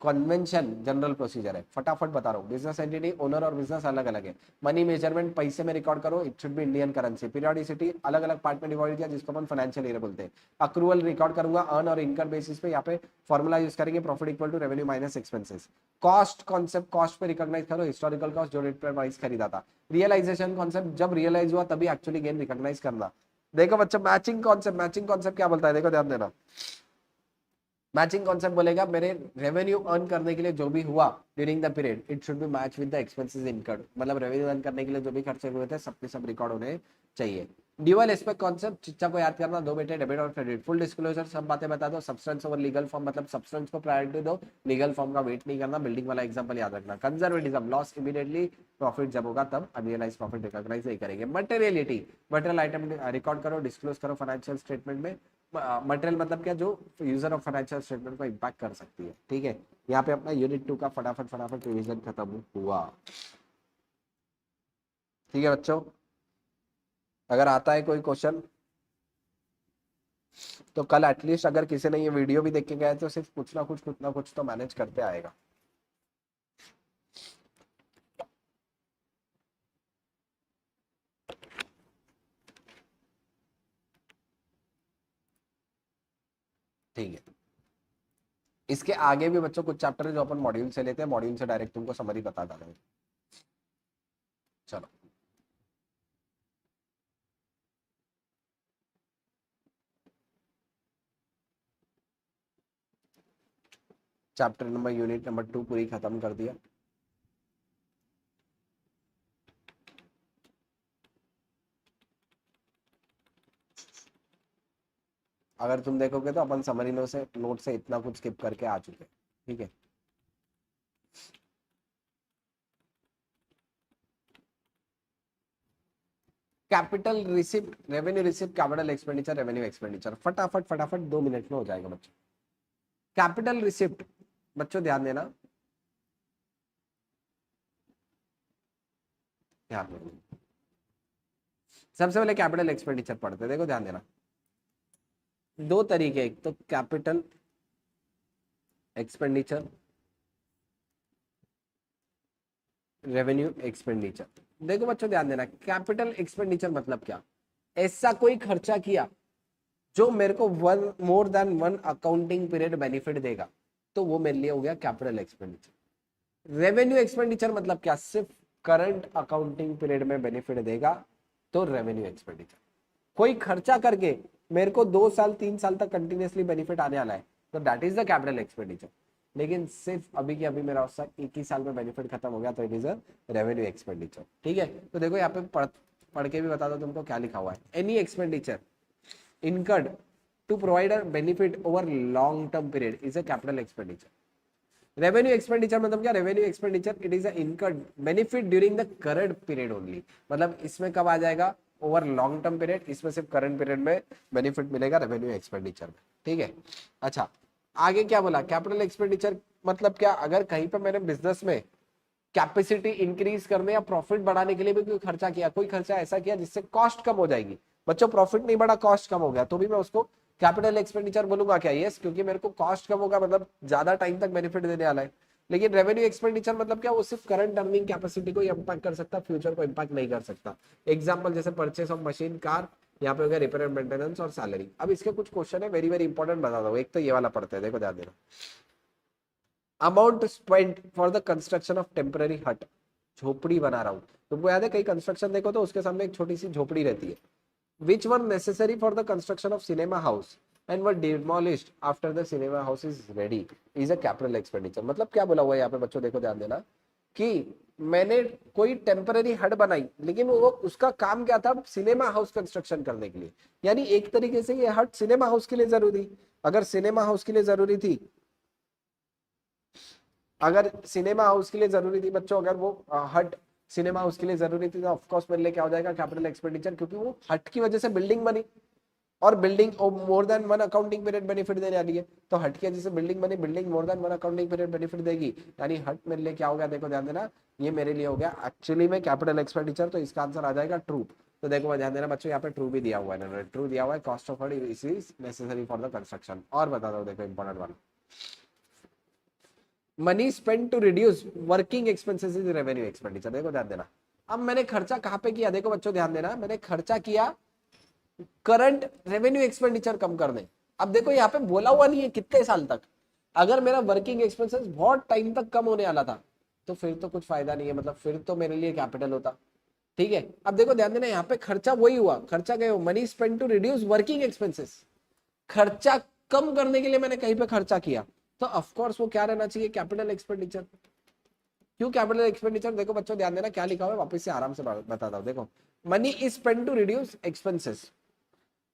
कन्वेंशन जनरल प्रोसीजर है, फटाफट बता रहा हूँ। बिजनेस एंटिटी, ओनर और बिजनेस अलग अलग है। मनी मेजरमेंट पैसे में रिकॉर्ड करो, it should be Indian currency. Periodicity अलग अलग पार्ट में डिवाइड किया, जिसको अपन फाइनेंशियल ईयर बोलते हैं। अक्रूवल रिकॉर्ड करूंगा अर्न और इनकम बेसिस पे, यहाँ पे फॉर्मुला यूज करेंगे, profit equal to revenue minus expenses. Cost concept, cost पे रिकॉग्नाइज करो, हिस्टोरिकल कॉस्ट जो रेट पर प्राइस खरीदा था। रियलाइजेशन कॉन्सेप्ट, जब रियलाइज हुआ तभी एक्चुअली गेन रिकॉग्नाइज करना। देखो बच्चों, मैचिंग कॉन्सेप्ट, मैचिंग कॉन्सेप्ट क्या बोलता है, देखो ध्यान देना। मैचिंग कॉन्सेप्ट बोलेगा मेरे रेवेन्यू अर्न करने के लिए जो भी हुआ during the period, it should be match with the expenses incurred, मतलब रेवेन्यू अर्न करने के लिए जो भी खर्चे हुए थे सबके सब रिकॉर्ड होने चाहिए। ड्यूअल एस्पेक्ट कॉन्सेप्ट, चिच्चा को याद करना, दो बेटे डेबिट और क्रेडिट। फुल डिस्क्लोजर, सब बातें बता दो। सब्सटेंस ओवर लीगल फॉर्म, मतलब सब्सटेंस को प्रायोरिटी दो, लीगल फॉर्म का वेट नहीं करना। बिल्डिंग वाला एग्जांपल याद रखना। कंजर्वेटिज्म, लॉस इमीडिएटली, प्रॉफिट जब होगा तब, अनरियलाइज्ड प्रॉफिट रिकॉग्नाइज नहीं करेंगे। मटेरियलिटी, मटेरियल आइटम रिकॉर्ड करो, डिस्क्लोज करो फाइनेंशियल स्टेटमेंट में। मटेरियल मतलब क्या, जो यूजर ऑफ फाइनेंशियल स्टेटमेंट को इम्पैक्ट कर सकती है, ठीक है। यहाँ पे अपना यूनिट 2 का फटाफट फटाफट रिवीजन खत्म हुआ, ठीक है बच्चों। अगर आता है कोई क्वेश्चन तो कल एटलीस्ट अगर किसी ने ये वीडियो भी देख के गया तो सिर्फ कुछ ना कुछ तो मैनेज करते आएगा। ठीक है, इसके आगे भी बच्चों कुछ चैप्टर है जो अपन मॉड्यूल से लेते हैं, मॉड्यूल से डायरेक्ट तुमको समरी बता देंगे। चलो, चैप्टर नंबर यूनिट नंबर 2 पूरी खत्म कर दिया। अगर तुम देखोगे तो अपन समरी नोट से इतना कुछ स्किप करके आ चुके हैं, ठीक है। Capital receipt, revenue receipt, capital expenditure, revenue expenditure, फटाफट फटाफट 2 मिनट में हो जाएगा बच्चों। कैपिटल रिसिप्ट, बच्चों ध्यान देना, ध्यान देना। सबसे पहले कैपिटल एक्सपेंडिचर पढ़ते हैं, देखो ध्यान देना। दो तरीके, एक तो कैपिटल एक्सपेंडिचर, रेवेन्यू एक्सपेंडिचर। देखो बच्चों ध्यान देना, कैपिटल एक्सपेंडिचर मतलब क्या, ऐसा कोई खर्चा किया जो मेरे को one more than one accounting period benefit देगा, तो वो मेरे लिए हो गया कैपिटल एक्सपेंडिचर। रेवेन्यू एक्सपेंडिचर मतलब क्या, सिर्फ करंट अकाउंटिंग पीरियड में बेनिफिट देगा तो रेवेन्यू एक्सपेंडिचर। कोई खर्चा करके मेरे को 2 साल 3 साल तक कंटिन्यूसली बेनिफिट आने वाला है, तो that is the capital expenditure. लेकिन सिर्फ अभी के अभी मेरा उसका 1 ही साल में बेनिफिट खत्म हो गया, तो it is a revenue expenditure. ठीक है, तो देखो यहाँ पे पढ़ के भी बता दो तुमको क्या लिखा हुआ है। Any expenditure incurred to provide a benefit over long term period is a capital expenditure. Revenue expenditure मतलब क्या, revenue expenditure it is incurred benefit during the current period only. मतलब इसमें कब आ जाएगा, ओवर लॉन्ग टर्म पीरियड, इसमें सिर्फ current period में benefit मिलेगा रेवेन्यू एक्सपेंडिचर में। ठीक है, अच्छा आगे क्या बोला, कैपिटल एक्सपेंडिचर मतलब क्या, अगर कहीं पे मैंने बिजनेस में कैपेसिटी इंक्रीज करने या प्रॉफिट बढ़ाने के लिए भी कोई खर्चा किया, कोई खर्चा ऐसा किया जिससे कॉस्ट कम हो जाएगी, बच्चों प्रॉफिट नहीं बढ़ा कॉस्ट कम हो गया, तो भी मैं उसको कैपिटल एक्सपेंडिचर बोलूंगा क्या, यस, क्योंकि मेरे को कॉस्ट कम होगा, मतलब ज्यादा टाइम तक बेनिफिट देने वाला है। लेकिन रेवेन्यू एक्सपेंडिचर मतलब क्या, वो सिर्फ करंट अर्निंग कैपेसिटी को इंपैक्ट कर सकता, फ्यूचर को इंपैक्ट नहीं कर सकता। एग्जांपल जैसे परचेस ऑफ मशीन, कार, यहाँ पे हो गया रिपेयर एंड मेंटेनेंस और सैलरी। अब इसके कुछ क्वेश्चन है वेरी वेरी इंपॉर्टेंट, बता दो। एक तो ये वाला पढ़ते हैं, देखो ध्यान देना। Amount spent for the construction of temporary हट, झोपड़ी बना रहा हूँ, तुमको याद है कई कंस्ट्रक्शन देखो तो उसके सामने एक छोटी सी झोपड़ी रहती है। Which were necessary for the construction of cinema house and were demolished after the cinema house is ready is a capital expenditure। मतलब क्या बोला हुआ है यहाँ पे बच्चों, देखो ध्यान देना कि मैंने कोई टेम्पररी हट बनाई, लेकिन वो उसका काम क्या था, सिनेमा हाउस कंस्ट्रक्शन करने के लिए। यानी एक तरीके से ये हट सिनेमा हाउस के लिए जरूरी, अगर सिनेमा हाउस के लिए जरूरी थी, अगर सिनेमा हाउस के लिए जरूरी थी बच्चों, अगर वो हट सिनेमा हाउस के लिए जरूरी थी, तो ऑफकोर्स मेरे लिए क्या हो जाएगा, कैपिटल एक्सपेंडिचर, क्योंकि वो हट की वजह से बिल्डिंग बनी, और building more than one accounting period benefit देने वाली है, तो हट की वजह से बिल्डिंग बनी, building more than one accounting period benefit देगी, यानी हट मेरे लिए क्या हो गया, देखो ध्यान देना, ये मेरे लिए हो गया एक्चुअली में कैपिटल एक्सपेंडिचर, तो इसका आंसर आ जाएगा ट्रू। तो देखो ध्यान देना बच्चों, यहाँ पे ट्रू भी दिया हुआ है, ट्रू दिया हुआ है, cost of hut is necessary for the construction. और बता दो, देखो इंपॉर्टेंट वाला, money spend to reduce working expenses is revenue expenditure. देखो ध्यान देना, अब मैंने खर्चा कहां पे किया, देखो बच्चों ध्यान देना, मैंने खर्चा किया करंट रेवेन्यू एक्सपेंडिचर कम करने। अब देखो यहाँ पे बोला हुआ नहीं है कितने साल तक, अगर मेरा वर्किंग एक्सपेंसेस बहुत टाइम तक कम होने वाला था, तो फिर तो कुछ फायदा नहीं है, मतलब फिर तो मेरे लिए कैपिटल होता। ठीक है, अब देखो ध्यान देना, यहाँ पे खर्चा वही हुआ, खर्चा क्या, money spend to reduce working expenses, खर्चा कम करने के लिए मैंने कहीं पे खर्चा किया, तो ऑफकोर्स वो क्या रहना चाहिए, कैपिटल एक्सपेंडिचर। क्यों कैपिटल एक्सपेंडिचर, देखो बच्चों ध्यान देना क्या लिखा हुआ है, वापस से आराम से बताता हूं। देखो money is spend to reduce expenses,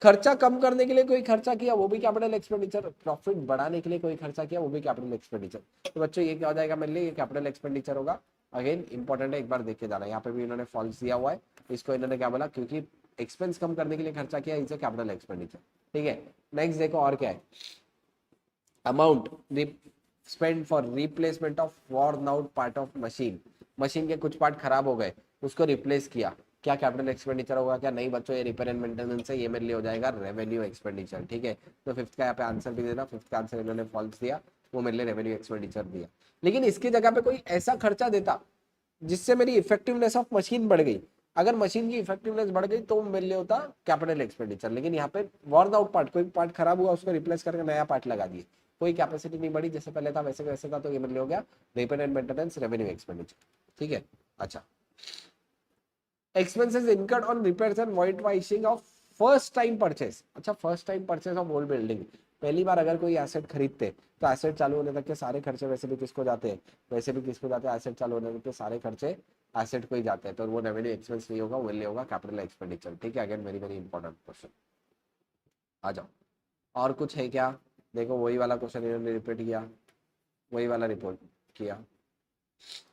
खर्चा कम करने के लिए कोई खर्चा किया वो भी कैपिटल एक्सपेंडिचर, प्रॉफिट बढ़ाने के लिए कोई खर्चा किया वो भी कैपिटल एक्सपेंडिचर। तो बच्चों ये क्या हो जाएगा मेरे लिए, ये कैपिटल एक्सपेंडिचर होगा। अगेन इंपॉर्टेंट है, एक बार देख के जाना, यहाँ पे भी इन्होंने फॉल्स दिया हुआ है, इसको इन्होंने क्या बोला, क्योंकि एक्सपेंस कम करने के लिए खर्चा किया, इसे कैपिटल एक्सपेंडिचर। ठीक है, नेक्स्ट देखो और क्या है, amount spend for replacement of worn out part of machine, machine के कुछ पार्ट खराब हो गए, उसको रिप्लेस किया, क्या कैपिटल एक्सपेंडिचर होगा, क्या नहीं बच्चों, ये रिपेयर एंड मेंटेनेंस है, ये मेरे लिए हो जाएगा रेवेन्यू एक्सपेंडिचर। ठीक है, तो फिफ्थ का यहाँ पे आंसर भी देना, फिफ्थ का आंसर इन्होंने फॉल्स दिया, वो मेरे लिए रेवेन्यू एक्सपेंडिचर दिया। लेकिन इसकी जगह पे कोई ऐसा खर्चा देता जिससे मेरी इफेक्टिवनेस ऑफ मशीन बढ़ गई, अगर मशीन की इफेक्टिवनेस बढ़ गई तो मेरे लिए होता कैपिटल एक्सपेंडिचर। लेकिन यहाँ पे worn आउट पार्ट, कोई पार्ट खराब हुआ उसको रिप्लेस करके नया पार्ट लगा दिए, कोई कैपेसिटी नहीं बढ़ी, जैसे पहले था वैसे वैसे था, तो ये मेरे लिए हो गया repair and maintenance revenue expenditure. ठीक है, अच्छा expenses incurred on repairs and white washing of first time purchase. अच्छा first time purchase of old building, पहली बार अगर कोई एसेट खरीदते तो एसेट चालू होने तक के सारे खर्चे वैसे भी किसको जाते हैं, वैसे भी किसको जाते हैं, एसेट चालू होने तक के सारे खर्चे एसेट को ही जाते हैं, तो वो रेवेन्यू एक्सपेंस नहीं होगा, वो लिए होगा कैपिटल एक्सपेंडिचर। ठीक है, again very very important question. आ जाओ, और कुछ है क्या, देखो वही वाला क्वेश्चन इन्होंने रिपीट किया, वही वाला रिपोर्ट किया।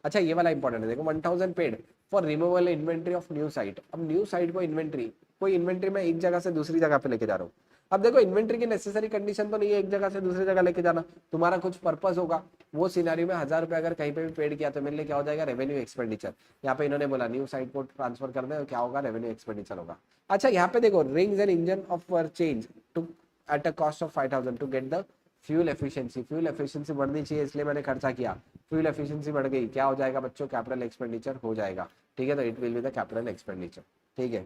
अच्छा ये वाला इंपॉर्टेंट है, देखो 1000 paid for removal inventory of new site. अब न्यू साइट को इन्वेंट्री, कोई इन्वेंट्री में एक जगह से दूसरी जगह पे लेके जा रहा हूँ। अब देखो इन्वेंट्री की नेसेसरी कंडीशन तो नहीं है एक जगह से दूसरी जगह लेके जाना, तुम्हारा कुछ पर्पस होगा, वो सिनारियो में 1000 रुपए अगर कहीं पे भी पेड किया तो मेरे लिए क्या हो जाएगा, रेवेन्यू एक्सपेंडिचर। यहाँ पे इन्होंने बोला न्यू साइट को ट्रांसफर कर दे, क्या होगा, रेवेन्यू एक्सपेंडिचर होगा। अच्छा यहाँ पे देखो rings and engine of were change to at a cost of 5000 to get the fuel efficiency, fuel efficiency बढ़नी चाहिए इसलिए मैंने खर्चा किया, फ्यूल एफिशिएंसी बढ़ गई, क्या हो जाएगा बच्चों, कैपिटल एक्सपेंडिचर हो जाएगा। ठीक है, तो it will be the capital expenditure. ठीक है,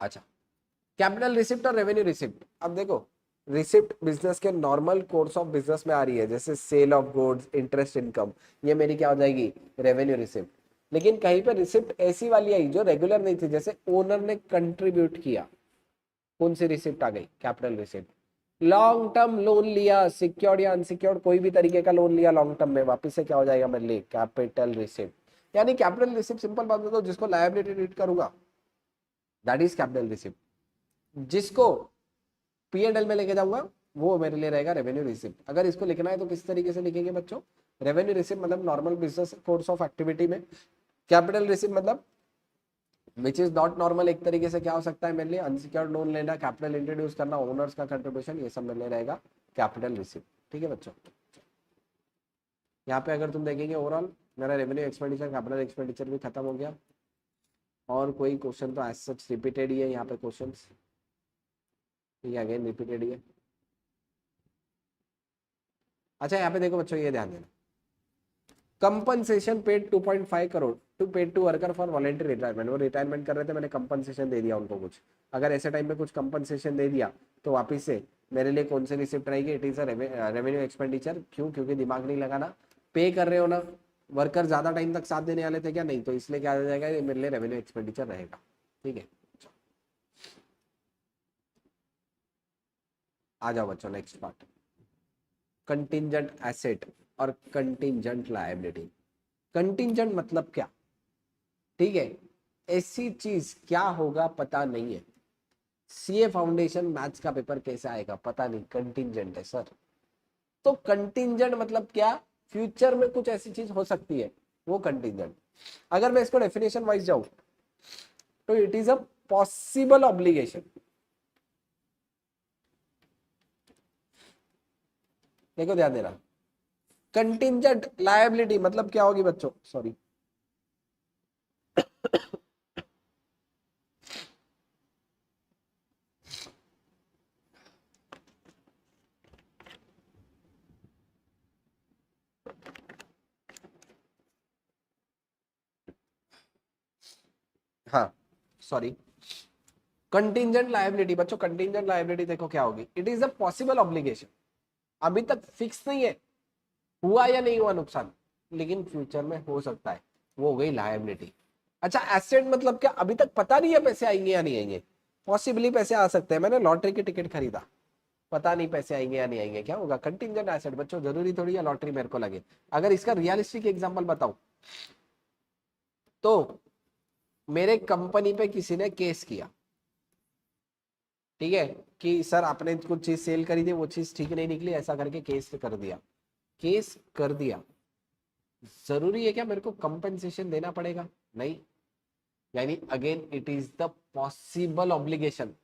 अच्छा कैपिटल रिसिप्ट और रेवेन्यू रिसिप्ट, अब देखो रिसिप्ट बिजनेस के नॉर्मल कोर्स ऑफ बिजनेस में आ रही है, जैसे sale of goods, interest income, ये मेरी क्या हो जाएगी, रेवेन्यू रिसिप्ट। लेकिन कहीं पे रिसिप्ट ऐसी वाली आई जो रेगुलर नहीं थी, जैसे ओनर ने कंट्रीब्यूट किया, कौन सी रिसिप्ट आ गई, capital receipt. Long term loan लिया, सिक्योर्ड या अनसिक्योर्ड कोई भी तरीके का लोन लिया लॉन्ग टर्म में, वापस से क्या हो जाएगा मेरे लिए, कैपिटल रिसिप्ट। यानी कैपिटल रिसिप्ट सिंपल बात बताओ, जिसको लायबिलिटी ट्रीट करूंगा दैट इज कैपिटल रिसिप्ट, जिसको P&L में लेके जाऊंगा वो मेरे लिए रहेगा रेवेन्यू रिसिप्ट। अगर इसको लिखना है तो किस तरीके से लिखेंगे बच्चों, रेवेन्यू रिसिप्ट मतलब normal business course of activity में, कैपिटल रिसिप्ट मतलब विच इज नॉट नॉर्मल, एक तरीके से क्या हो सकता है मेरे लिए, अनसिक्योर्ड लोन लेना, कैपिटल इंट्रोड्यूस करना, ओनर्स का कंट्रीब्यूशन, ये सब मेरे लिए रहेगा कैपिटल रिसिप्ट। ठीक है बच्चों, यहाँ पे अगर तुम देखेंगे ओवरऑल मेरा रेवेन्यू एक्सपेंडिचर कैपिटल एक्सपेंडिचर भी खत्म हो गया, और कोई क्वेश्चन तो एज सच रिपीटेड ही है यहाँ पे क्वेश्चन, ठीक है अगेन रिपीटेड ही है। अच्छा यहाँ पे देखो बच्चों, ये ध्यान देना, compensation paid 2.5 crore to paid to worker for voluntary retirement, वो रिटायरमेंट कर रहे थे, मैंने कंपनसेशन दे दिया उनको कुछ, अगर ऐसे टाइम पे कुछ कंपनसेशन दे दिया तो वापिस से मेरे लिए कौन सी रिसिप्ट रहेगी, it is a revenue expenditure. क्यों, क्योंकि दिमाग नहीं लगाना, पे कर रहे हो ना, वर्कर ज्यादा टाइम तक साथ देने वाले थे क्या, नहीं, तो इसलिए क्या आ जाएगा, ये मेरे लिए रेवेन्यू एक्सपेंडिचर रहेगा। ठीक है, आ जाओ बच्चों नेक्स्ट पार्ट, कंटिंजेंट एसेट और कंटिंजेंट लायबिलिटी। कंटिंजेंट मतलब क्या, ठीक है, ऐसी चीज क्या होगा पता नहीं है, सीए फाउंडेशन मैथ्स का पेपर कैसे आएगा पता नहीं, कंटिंजेंट है सर। तो कंटिंजेंट मतलब क्या, फ्यूचर में कुछ ऐसी चीज हो सकती है, वो कंटिंजेंट। अगर मैं इसको डेफिनेशन वाइज जाऊं तो it is a possible obligation. देखो ध्यान देना, कंटिंजेंट लायबिलिटी मतलब क्या होगी बच्चों, सॉरी हाँ सॉरी, कंटिंजेंट लायबिलिटी बच्चों, कंटिंजेंट लायबिलिटी देखो क्या होगी, it is a possible obligation, अभी तक फिक्स नहीं है हुआ या नहीं हुआ नुकसान, लेकिन फ्यूचर में हो सकता है, वो हो गई लायबिलिटी। अच्छा एसेट मतलब क्या, अभी तक पता नहीं है पैसे आएंगे या नहीं आएंगे, पॉसिबली पैसे आ सकते हैं, मैंने लॉटरी की टिकट खरीदा, पता नहीं पैसे आएंगे या नहीं आएंगे, क्या होगा, कंटिंजेंट एसेट बच्चों, जरूरी थोड़ी है लॉटरी मेरे को लगे। अगर इसका रियलिस्टिक एग्जांपल बताऊं तो मेरे कंपनी पे किसी ने केस किया, ठीक है, कि सर आपने कुछ चीज सेल करी थी वो चीज ठीक नहीं निकली, ऐसा करके केस कर दिया, केस कर दिया, जरूरी है क्या मेरे को कंपनसेशन देना पड़ेगा, नहीं, यानी again it is the possible obligation.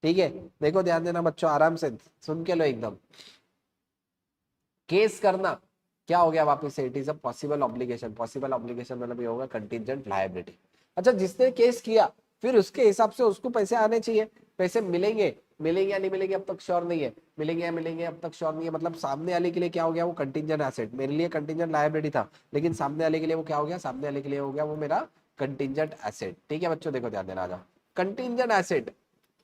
ठीक है, देखो ध्यान देना बच्चों, आराम से सुन के लो एकदम, केस करना क्या हो गया वापस से, it is a possible obligation, possible obligation मतलब ये होगा कंटिंजेंट लायबिलिटी। अच्छा जिसने केस किया फिर उसके हिसाब से उसको पैसे आने चाहिए, पैसे मिलेंगे, मिलेंगे या नहीं मिलेंगे अब तक श्योर नहीं है, मिलेंगे या मिलेंगे अब तक श्योर नहीं है, मतलब सामने वाले के लिए क्या हो गया, वो कंटिंजेंट एसेट, मेरे लिए कंटिंजेंट लायबिलिटी था, लेकिन सामने वाले के लिए वो क्या हो गया, सामने वाले के लिए हो गया वो मेरा कंटिंजेंट एसेट। ठीक है बच्चों, देखो ध्यान देना, आ जाओ, contingent asset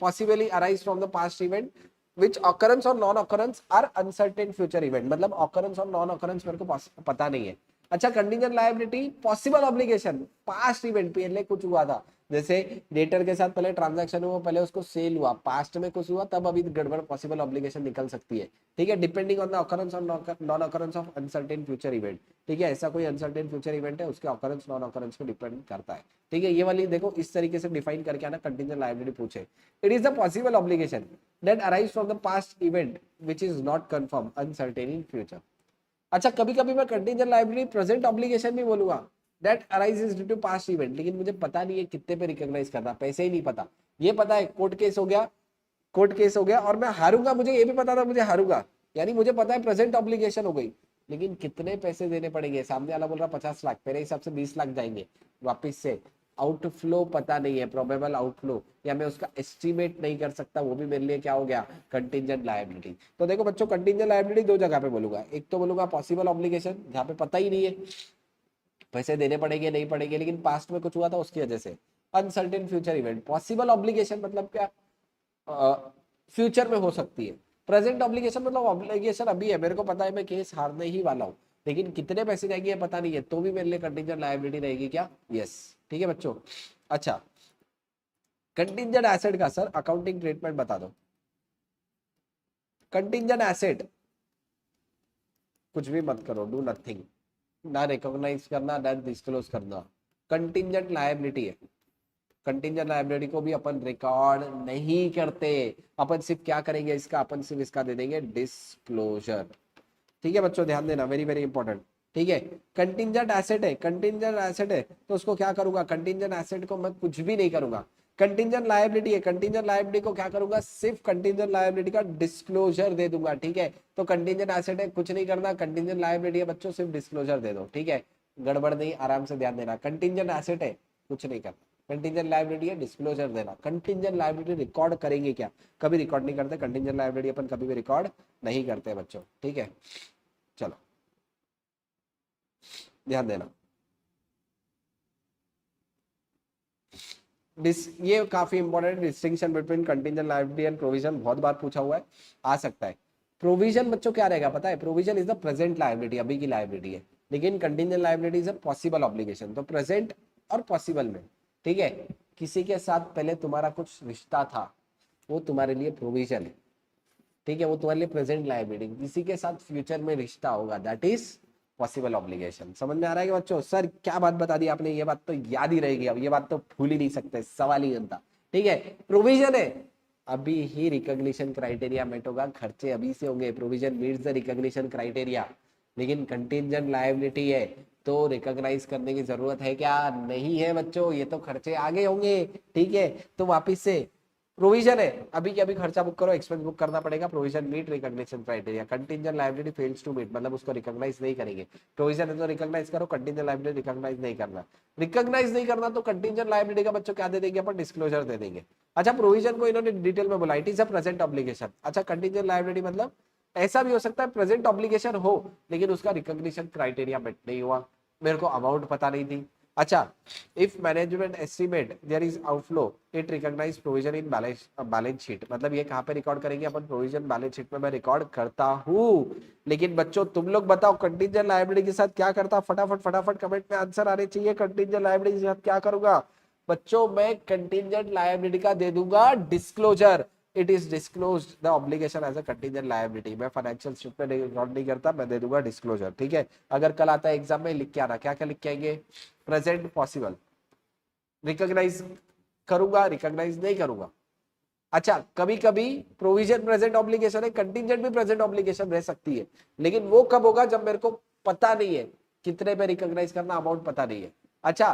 possibly arise from the past event which occurrence or non occurrence are uncertain future event, मतलब occurrence और non occurrence मेरे को पता नहीं है। अच्छा contingent liability possible obligation, past event पहले कुछ हुआ था, जैसे डेटर के साथ पहले ट्रांजैक्शन हुआ, पहले उसको सेल हुआ, पास्ट में कुछ हुआ, तब अभी गड़बड़ पॉसिबल ऑब्लिगेशन निकल सकती है। ठीक है, डिपेंडिंग ऑन द ऑकरेंस और non occurrence of uncertain future event. ठीक है, ऐसा कोई अनसर्टेन फ्यूचर इवेंट है उसके ऑकरेंस नॉन ऑकरेंस पे डिपेंड करता है। ठीक है, ये वाली देखो इस तरीके से डिफाइन करके आना, कंटिंजेंट लायबिलिटी पूछे, it is the possible obligation that arise from the past event which is not confirm uncertain in future. अच्छा कभी कभी मैं कंटिंजेंट लायबिलिटी प्रेजेंट ऑब्लिगेशन भी बोलूंगा, that arises due to past event, लेकिन मुझे पता नहीं है कितने पे रिकॉग्नाइज करना, पैसे ही नहीं पता, ये पता है कोर्ट केस हो गया, कोर्ट केस हो गया और मैं हारूंगा, मुझे ये भी पता था मुझे हारूंगा, यानी मुझे पता है प्रेजेंट ऑब्लिगेशन हो गई, लेकिन कितने पैसे देने पड़ेंगे, सामने वाला बोल रहा 50 लाख, मेरे हिसाब से 20 लाख जाएंगे वापिस से, आउटफ्लो पता नहीं है, प्रोबेबल आउटफ्लो, या मैं उसका एस्टिमेट नहीं कर सकता, वो भी मेरे लिए क्या हो गया, कंटिंजेंट लायबिलिटी। तो देखो बच्चों कंटिंजेंट लायबिलिटी दो जगह पे बोलूंगा, एक तो बोलूंगा पॉसिबल ऑब्लिगेशन जहाँ पे पता ही नहीं है पैसे देने पड़ेंगे नहीं पड़ेंगे, लेकिन पास्ट में कुछ हुआ था उसकी वजह से, uncertain future event. Possible obligation मतलब क्या, फ्यूचर में हो सकती है। प्रेजेंट ऑब्लिगेशन मतलब ऑब्लिगेशन अभी है, मेरे को पता है मैं केस हारने ही वाला हूँ, लेकिन कितने पैसे जाएंगे ये पता नहीं है, तो भी मेरे लिए कंटीजेंट लायबिलिटी रहेगी क्या? यस। ठीक है बच्चों। अच्छा, कंटीजेंट एसेट का सर अकाउंटिंग ट्रीटमेंट बता दो। कंटीजेंट एसेट कुछ भी मत करो, डू नथिंग, ना रिकॉग्नाइज करना ना डिस्क्लोज करना, कंटीजेंट लायबिलिटी है। कंटीजेंट लायबिलिटी को भी अपन रिकॉर्ड नहीं करते, अपन सिर्फ क्या करेंगे इसका, अपन सिर्फ इसका दे देंगे डिस्क्लोजर। ठीक है बच्चों, ध्यान देना, वेरी वेरी इंपॉर्टेंट। ठीक है, कंटीजेंट एसेट है, कंटीजेंट एसेट है तो उसको क्या करूंगा, कंटीजेंट एसेट को मैं कुछ भी नहीं करूंगा। कंटीजेंट लायबिलिटी है, कंटीजेंट लायबिलिटी को क्या करूंगा, सिर्फ कंटीजेंट लायबिलिटी का डिस्क्लोजर दे दूंगा। ठीक है, तो कंटीजेंट एसेट है, कुछ नहीं करना, कंटीजेंट लायबिलिटी है बच्चों, सिर्फ डिस्क्लोजर दे दो। ठीक है, गड़बड़ नहीं, आराम से ध्यान देना, कंटीजेंट एसेट है, कुछ नहीं करना, कंटीजेंट लायबिलिटी है, डिस्क्लोजर देना। कंटीजेंट लायबिलिटी रिकॉर्ड करेंगे क्या? कभी रिकॉर्ड नहीं करते कंटीजेंट लायबिलिटी, अपन कभी भी रिकॉर्ड नहीं करते बच्चों। ठीक है, चलो ध्यान देना। ये काफी important distinction between contingent liability and provision, बहुत बार पूछा हुआ है, आ सकता है। प्रोविजन बच्चों क्या रहेगा पता है, provision is the present liability, अभी की लायबिलिटी है, लेकिन contingent liability is a possible obligation. तो प्रेजेंट और पॉसिबल में, ठीक है, किसी के साथ पहले तुम्हारा कुछ रिश्ता था, वो तुम्हारे लिए प्रोविजन है। ठीक है, वो तुम्हारे लिए प्रेजेंट लायबिलिटी, किसी के साथ फ्यूचर में रिश्ता होगा, दैट इज पॉसिबल ऑब्लिगेशन। समझ में आ रहा है कि बच्चों? सर क्या बात बता दी आपने, ये बात तो याद ही रहेगी, अब ये बात तो भूल ही नहीं सकते, सवाल ही बनता। ठीक है, प्रोविजन है, अभी ही रिकॉग्निशन क्राइटेरिया मेट होगा, खर्चे अभी से होंगे, provision meets the recognition criteria. लेकिन कंटीजेंट लायबिलिटी है तो रिकॉग्नाइज करने की जरूरत है क्या? नहीं है बच्चों, ये तो खर्चे आगे होंगे। ठीक है, तो वापिस से प्रोविजन है, अभी के अभी खर्चा बुक करो, एक्सपेंस बुक करना पड़ेगा, provision meet recognition criteria, contingent liability fails to meet, मतलब उसको रिकॉग्नाइज नहीं करेंगे। प्रोविजन है तो रिकॉग्नाइज करो, कंटीजेंट लायबिलिटी रिकॉग्नाइज नहीं करना, रिकॉग्नाइज नहीं करना तो कंटीजेंट लायबिलिटी का बच्चों क्या दे देंगे अपन, डिस्क्लोजर दे देंगे। अच्छा, प्रोविजन को इन्होंने डिटेल में बोला, it is a present obligation. अच्छा, कंटीजेंट लायबिलिटी मतलब ऐसा भी हो सकता है प्रेजेंट ऑब्लिगेशन हो लेकिन उसका रिकॉग्निशन क्राइटेरिया मेट नहीं हुआ, मेरे को अमाउंट पता नहीं थी। अच्छा, if management estimate there is outflow it recognize provision in balance sheet, मतलब ये कहाँ पे रिकॉर्ड करेंगे अपन, प्रोविजन बैलेंस शीट में मैं रिकॉर्ड करता हूँ। लेकिन बच्चों तुम लोग बताओ कंटीजेंट लायबिलिटी के साथ क्या करता, फटाफट फटाफट कमेंट में आंसर आने चाहिए। कंटीजेंट लायबिलिटी के साथ क्या करूंगा बच्चों, मैं कंटीजेंट लायबिलिटी का दे दूंगा disclosure, it is disclose the obligation as a contingent liability. मैं फाइनेंशियल शीट में रिकॉर्ड नहीं करता, मैं दे दूंगा डिस्क्लोजर। ठीक है, अगर कल आता है एग्जाम में लिख के आना, क्या क्या लिख के आएंगे, प्रेजेंट पॉसिबल, रिकॉग्नाइज करूंगा, रिकॉग्नाइज नहीं करूंगा। अच्छा, कभी कभी प्रोविजन प्रेजेंट ऑब्लिगेशन है, कंटीजेंट भी प्रेजेंट ऑब्लिगेशन रह सकती है, लेकिन वो कब होगा जब मेरे को पता नहीं है कितने पे रिकॉग्नाइज करना, अमाउंट पता नहीं है। अच्छा,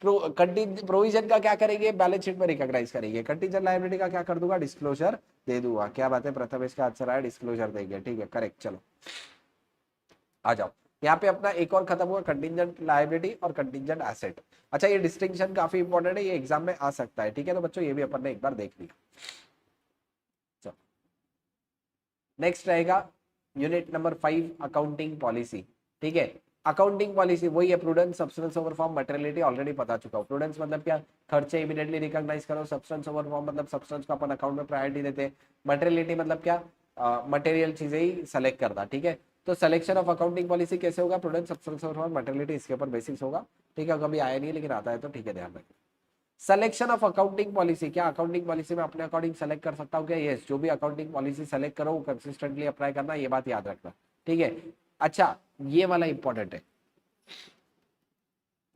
प्रोविजन का क्या करेंगे, बैलेंस शीट में रिकॉग्नाइज करेंगे, कंटीजेंट लायबिलिटी का क्या कर दूंगा, डिस्क्लोजर दे दूंगा। क्या बात है प्रथम, इसका आंसर आया डिस्क्लोजर देंगे। ठीक है, करेक्ट। चलो आ जाओ, यहाँ पे अपना एक और खत्म हुआ, कंटीजेंट लायबिलिटी और कंटीजेंट एसेट। अच्छा, ये डिस्टिंक्शन काफी इंपॉर्टेंट है, ये एग्जाम में आ सकता है। ठीक है, तो बच्चों ये भी अपन ने एक बार देख लिया। चलो नेक्स्ट रहेगा यूनिट नंबर 5, अकाउंटिंग पॉलिसी। ठीक है, अकाउंटिंग पॉलिसी वही है, prudence, substance over form, materiality already बता चुका हूँ। प्रूडेंस मतलब क्या, खर्चे इमीडिएटली रिकॉग्नाइज करो, सब्सटेंस ओवर फॉर्म मतलब सब्सटेंस को अपन अकाउंट में प्रायोरिटी देते हैं, मटेरियलिटी मतलब क्या, मटेरियल चीजें ही सेलेक्ट करना। ठीक है, तो सिलेक्शन ऑफ अकाउंटिंग पॉलिसी कैसे होगा, prudence, substance over form, materiality, इसके ऊपर बेसिक्स होगा। ठीक है, कभी आया नहीं लेकिन आता है तो ठीक है, ध्यान रखें। सिलेक्शन ऑफ अकाउंटिंग पॉलिसी, क्या अकाउंटिंग पॉलिसी में अपने अकॉर्डिंग सेलेक्ट कर सकता हूँ क्या? यस, जो भी अकाउंटिंग पॉलिसी सेलेक्ट करो वो कंसिस्टेंटली अप्लाई करना, ये बात याद रखना। ठीक है, अच्छा ये वाला इंपॉर्टेंट है,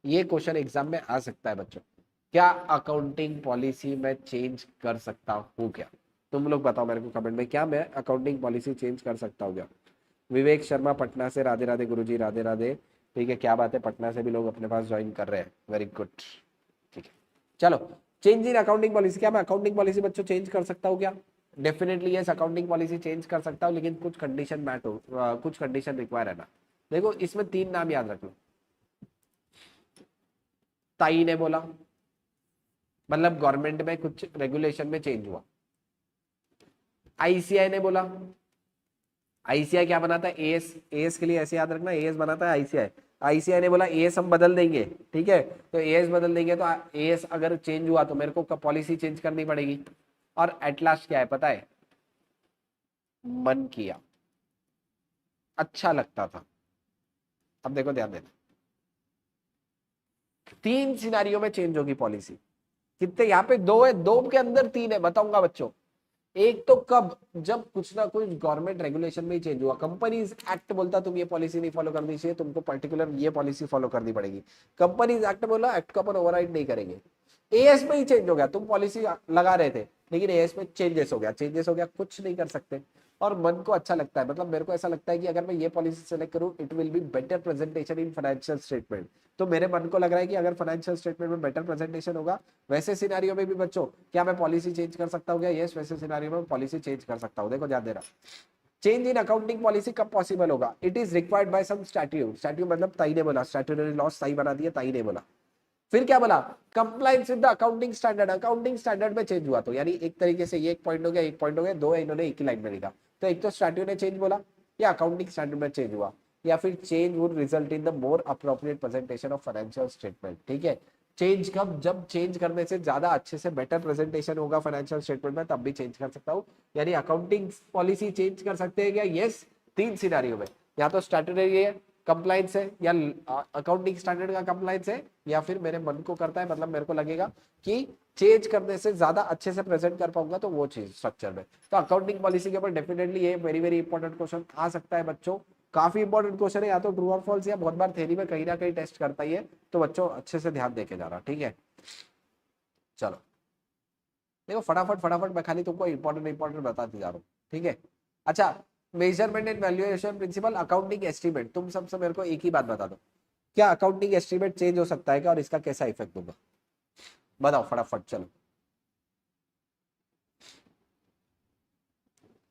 ये क्वेश्चन एग्जाम में आ सकता है बच्चों, क्या अकाउंटिंग पॉलिसी में चेंज कर सकता हूँ क्या? तुम लोग बताओ मेरे को कमेंट में, क्या मैं अकाउंटिंग पॉलिसी चेंज कर सकता हूँ क्या? विवेक शर्मा पटना से, राधे राधे गुरुजी, राधे राधे। ठीक है, क्या बात है, पटना से भी लोग अपने पास ज्वाइन कर रहे हैं, वेरी गुड। ठीक है, चलो, चेंज इन अकाउंटिंग पॉलिसी, क्या मैं अकाउंटिंग पॉलिसी बच्चों चेंज कर सकता हूँ क्या? Definitely yes, accounting policy change कर सकता हूँ, लेकिन कुछ कंडीशन मैट हो, कुछ कंडीशन रिक्वायर है ना। देखो इसमें 3 नाम याद रख लो। ताई ने बोला, मतलब गवर्नमेंट में कुछ रेगुलेशन में चेंज हुआ। आईसीआई ने बोला, आईसीआई क्या बनाता है, एएस, एएस के लिए ऐसे याद रखना, एएस बनाता है आईसीआई। आईसीआई ने बोला एएस हम बदल देंगे। ठीक है, तो एएस बदल देंगे, तो एएस अगर चेंज हुआ तो मेरे को पॉलिसी चेंज करनी पड़ेगी। और एट लास्ट क्या है पता है, मन किया, अच्छा लगता था। अब देखो ध्यान देना, 3 सिनारियो में चेंज होगी पॉलिसी। कितने यहाँ पे 2 है, 2 के अंदर 3 है, बताऊंगा बच्चों। एक तो कब, जब कुछ ना कुछ गवर्नमेंट रेगुलेशन में ही चेंज हुआ, कंपनीज एक्ट बोलता तुम ये पॉलिसी नहीं फॉलो करनी चाहिए, तुमको पर्टिकुलर ये पॉलिसी फॉलो करनी पड़ेगी। कंपनीज एक्ट बोला, एक्ट को अपन ओवरराइड नहीं करेंगे। एएस में ही चेंज हो गया, तुम पॉलिसी लगा रहे थे लेकिन एएस में चेंजेस हो गया, चेंजेस हो गया, कुछ नहीं कर सकते। और मन को अच्छा लगता है, मतलब मेरे को ऐसा लगता है कि अगर मैं ये पॉलिसी सेलेक्ट करूं, it will be better presentation in financial statement. तो मेरे मन को लग रहा है कि अगर फाइनेंशियल स्टेटमेंट में बेटर प्रेजेंटेशन होगा, वैसे सिनारियो में भी बच्चों क्या मैं पॉलिसी चेंज कर सकता हूँ क्या? यस, वैसे सिनारियो में पॉलिसी चेंज कर सकता हूँ। देखो ध्यान देना, चेंज इन अकाउंटिंग पॉलिसी कब पॉसिबल होगा? It is required by some statute. Statute मतलब ताई ने बोला, स्टैट्यूटरी लॉस ताई बना दिया, ताई ने बोला। फिर क्या बोला? Compliance with the accounting standard. Accounting standard में चेंज हुआ तो, यानी एक तरीके से ये एक पॉइंट हो गया, एक पॉइंट हो गया, 2 है, इन्होंने एक ही लाइन में लिखा। तो एक तो स्टैट्यूट ने चेंज बोला, या अकाउंटिंग स्टैंडर्ड में चेंज हुआ, या फिर change would result in the more appropriate presentation of financial statement. ठीक है, चेंज कब? जब चेंज करने से ज्यादा अच्छे से बेटर प्रेजेंटेशन होगा फाइनेंशियल स्टेटमेंट में, तब भी चेंज कर सकता हूँ। यानी अकाउंटिंग पॉलिसी चेंज कर सकते हैं क्या? यस, 3 सिनारियो में, या तो स्टैट्यूटरी है, कंप्लाइंस है, या अकाउंटिंग स्टैंडर्ड का कंप्लाइंस है, या फिर मेरे मन को करता है, मतलब मेरे को लगेगा कि चेंज करने से ज्यादा अच्छे से प्रेजेंट कर पाऊंगा, तो वो चीज स्ट्रक्चर में। तो अकाउंटिंग पॉलिसी के ऊपर डेफिनेटली ये वेरी वेरी इंपॉर्टेंट क्वेश्चन आ सकता है बच्चों। काफी इंपॉर्टेंट क्वेश्चन है, या तो ट्रू और फॉल्स, या बहुत बार थ्योरी में कहीं ना कहीं टेस्ट करता ही है। तो बच्चों अच्छे से ध्यान देके जा रहा, ठीक है। चलो देखो, फटाफट फटाफट मैं खाली तुमको इंपॉर्टेंट इंपॉर्टेंट बताते जा रहा हूँ, ठीक है। अच्छा, measurement and valuation principle, accounting estimate, तुम सबसे मेरे को एक ही बात बता दो, क्या अकाउंटिंग एस्टीमेट चेंज हो सकता है क्या, और इसका कैसा इफेक्ट होगा? बताओ फटाफट, चलो।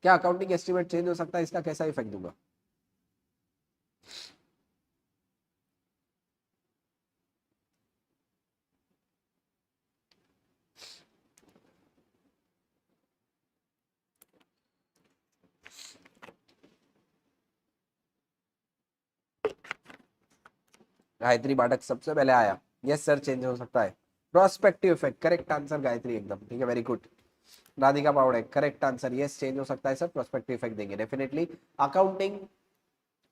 क्या अकाउंटिंग एस्टीमेट चेंज हो सकता है, इसका कैसा इफेक्ट दूंगा? गायत्री बाटक सबसे पहले आया, यस सर चेंज हो सकता है। Prospective effect, correct answer Gayatri, एकदम ठीक है, वेरी गुड। राधिका पावड़े, करेक्ट आंसर, यस चेंज हो सकता है सर, प्रोस्पेक्टिव इफेक्ट देंगे डेफिनेटली। अकाउंटिंग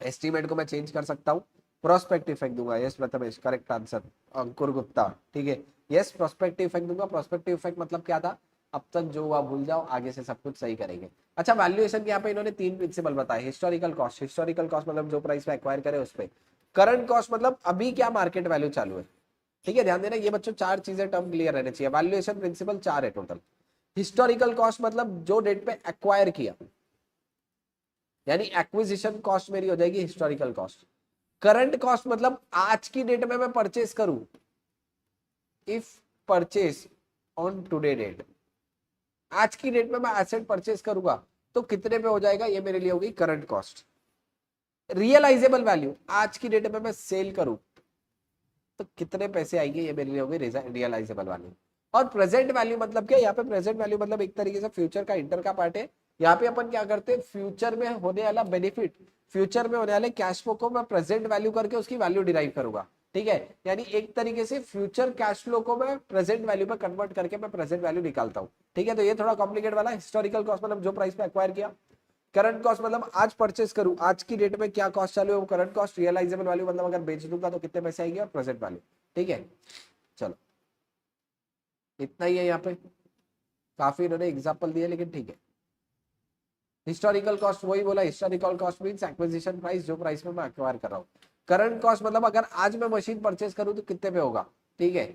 एस्टीमेट को मैं चेंज कर सकता हूँ, प्रोस्पेक्टिव इफेक्ट दूंगा, यस प्रथमेश, करेक्ट आंसर। अंकुर गुप्ता, ठीक है, यस प्रोस्पेक्टिव इफेक्ट दूंगा। प्रोस्पेक्टिव इफेक्ट मतलब क्या था? अब तक जो हुआ भूल जाओ, आगे से सब कुछ सही करेंगे। अच्छा, वैल्यूएशन के यहाँ पे इन्होंने 3 प्रिंसिपल बताए। हिस्टोरिकल कॉस्ट, हिस्टोरिकल कॉस्ट मतलब जो प्राइस पे एक्वायर करे उस पे। करंट कॉस्ट मतलब अभी क्या मार्केट वैल्यू चालू है, ठीक है, ध्यान देना ये बच्चों, 4 चीजें टर्म क्लियर रहने चाहिए। वैल्यूएशन प्रिंसिपल 4 है टोटल। हिस्टोरिकल कॉस्ट मतलब जो डेट पे एक्वायर किया, यानी एक्विजिशन कॉस्ट मेरी हो जाएगी हिस्टोरिकल कॉस्ट। करंट कॉस्ट मतलब आज की डेट में मैं परचेस करूं, if purchase on today date, आज की डेट में मैं एसेट परचेस करूंगा तो कितने पे हो जाएगा, ये मेरे लिए होगी करंट कॉस्ट। रियलाइजेबल वैल्यू, आज की डेट में मैं सेल करूं तो कितने पैसे आएंगे, ये मेरे लिए होगी रियलाइजेबल वैल्यू। और प्रेजेंट वैल्यू मतलब क्या? यहाँ पे प्रेजेंट वैल्यू मतलब एक तरीके से फ्यूचर का इंटर का पार्ट है। यहाँ पे अपन क्या करते हैं, फ्यूचर में होने वाला बेनिफिट, फ्यूचर में होने वाले कैश फ्लो को मैं प्रेजेंट वैल्यू करके उसकी वैल्यू डिराइव करूंगा, ठीक है। यानी एक तरीके से फ्यूचर कैश फ्लो को मैं प्रेजेंट वैल्यू में कन्वर्ट करके मैं प्रेजेंट वैल्यू निकालता हूँ, ठीक है। तो ये थोड़ा कॉम्प्लिकेट वाला। हिस्टोरिकल कॉस्ट मतलब जो प्राइस पे एक्वायर किया। करंट कॉस्ट मतलब आज परचेस करूं, आज की डेट में क्या कॉस्ट चालू है वो करंट कॉस्ट। रियलाइजेबल वैल्यू मतलब अगर बेच दूंगा तो कितने पैसे आएंगे, और प्रेजेंट वैल्यू, ठीक है। चलो इतना ही है यहाँ पे, काफी इन्होंने एग्जाम्पल दिए लेकिन ठीक है। हिस्टोरिकल कॉस्ट वही बोला, historical cost means acquisition price, जो प्राइस में मैं एक्वायर कर रहा हूँ। करंट कॉस्ट मतलब अगर आज मैं मशीन परचेस करूँ तो कितने पे होगा, ठीक है।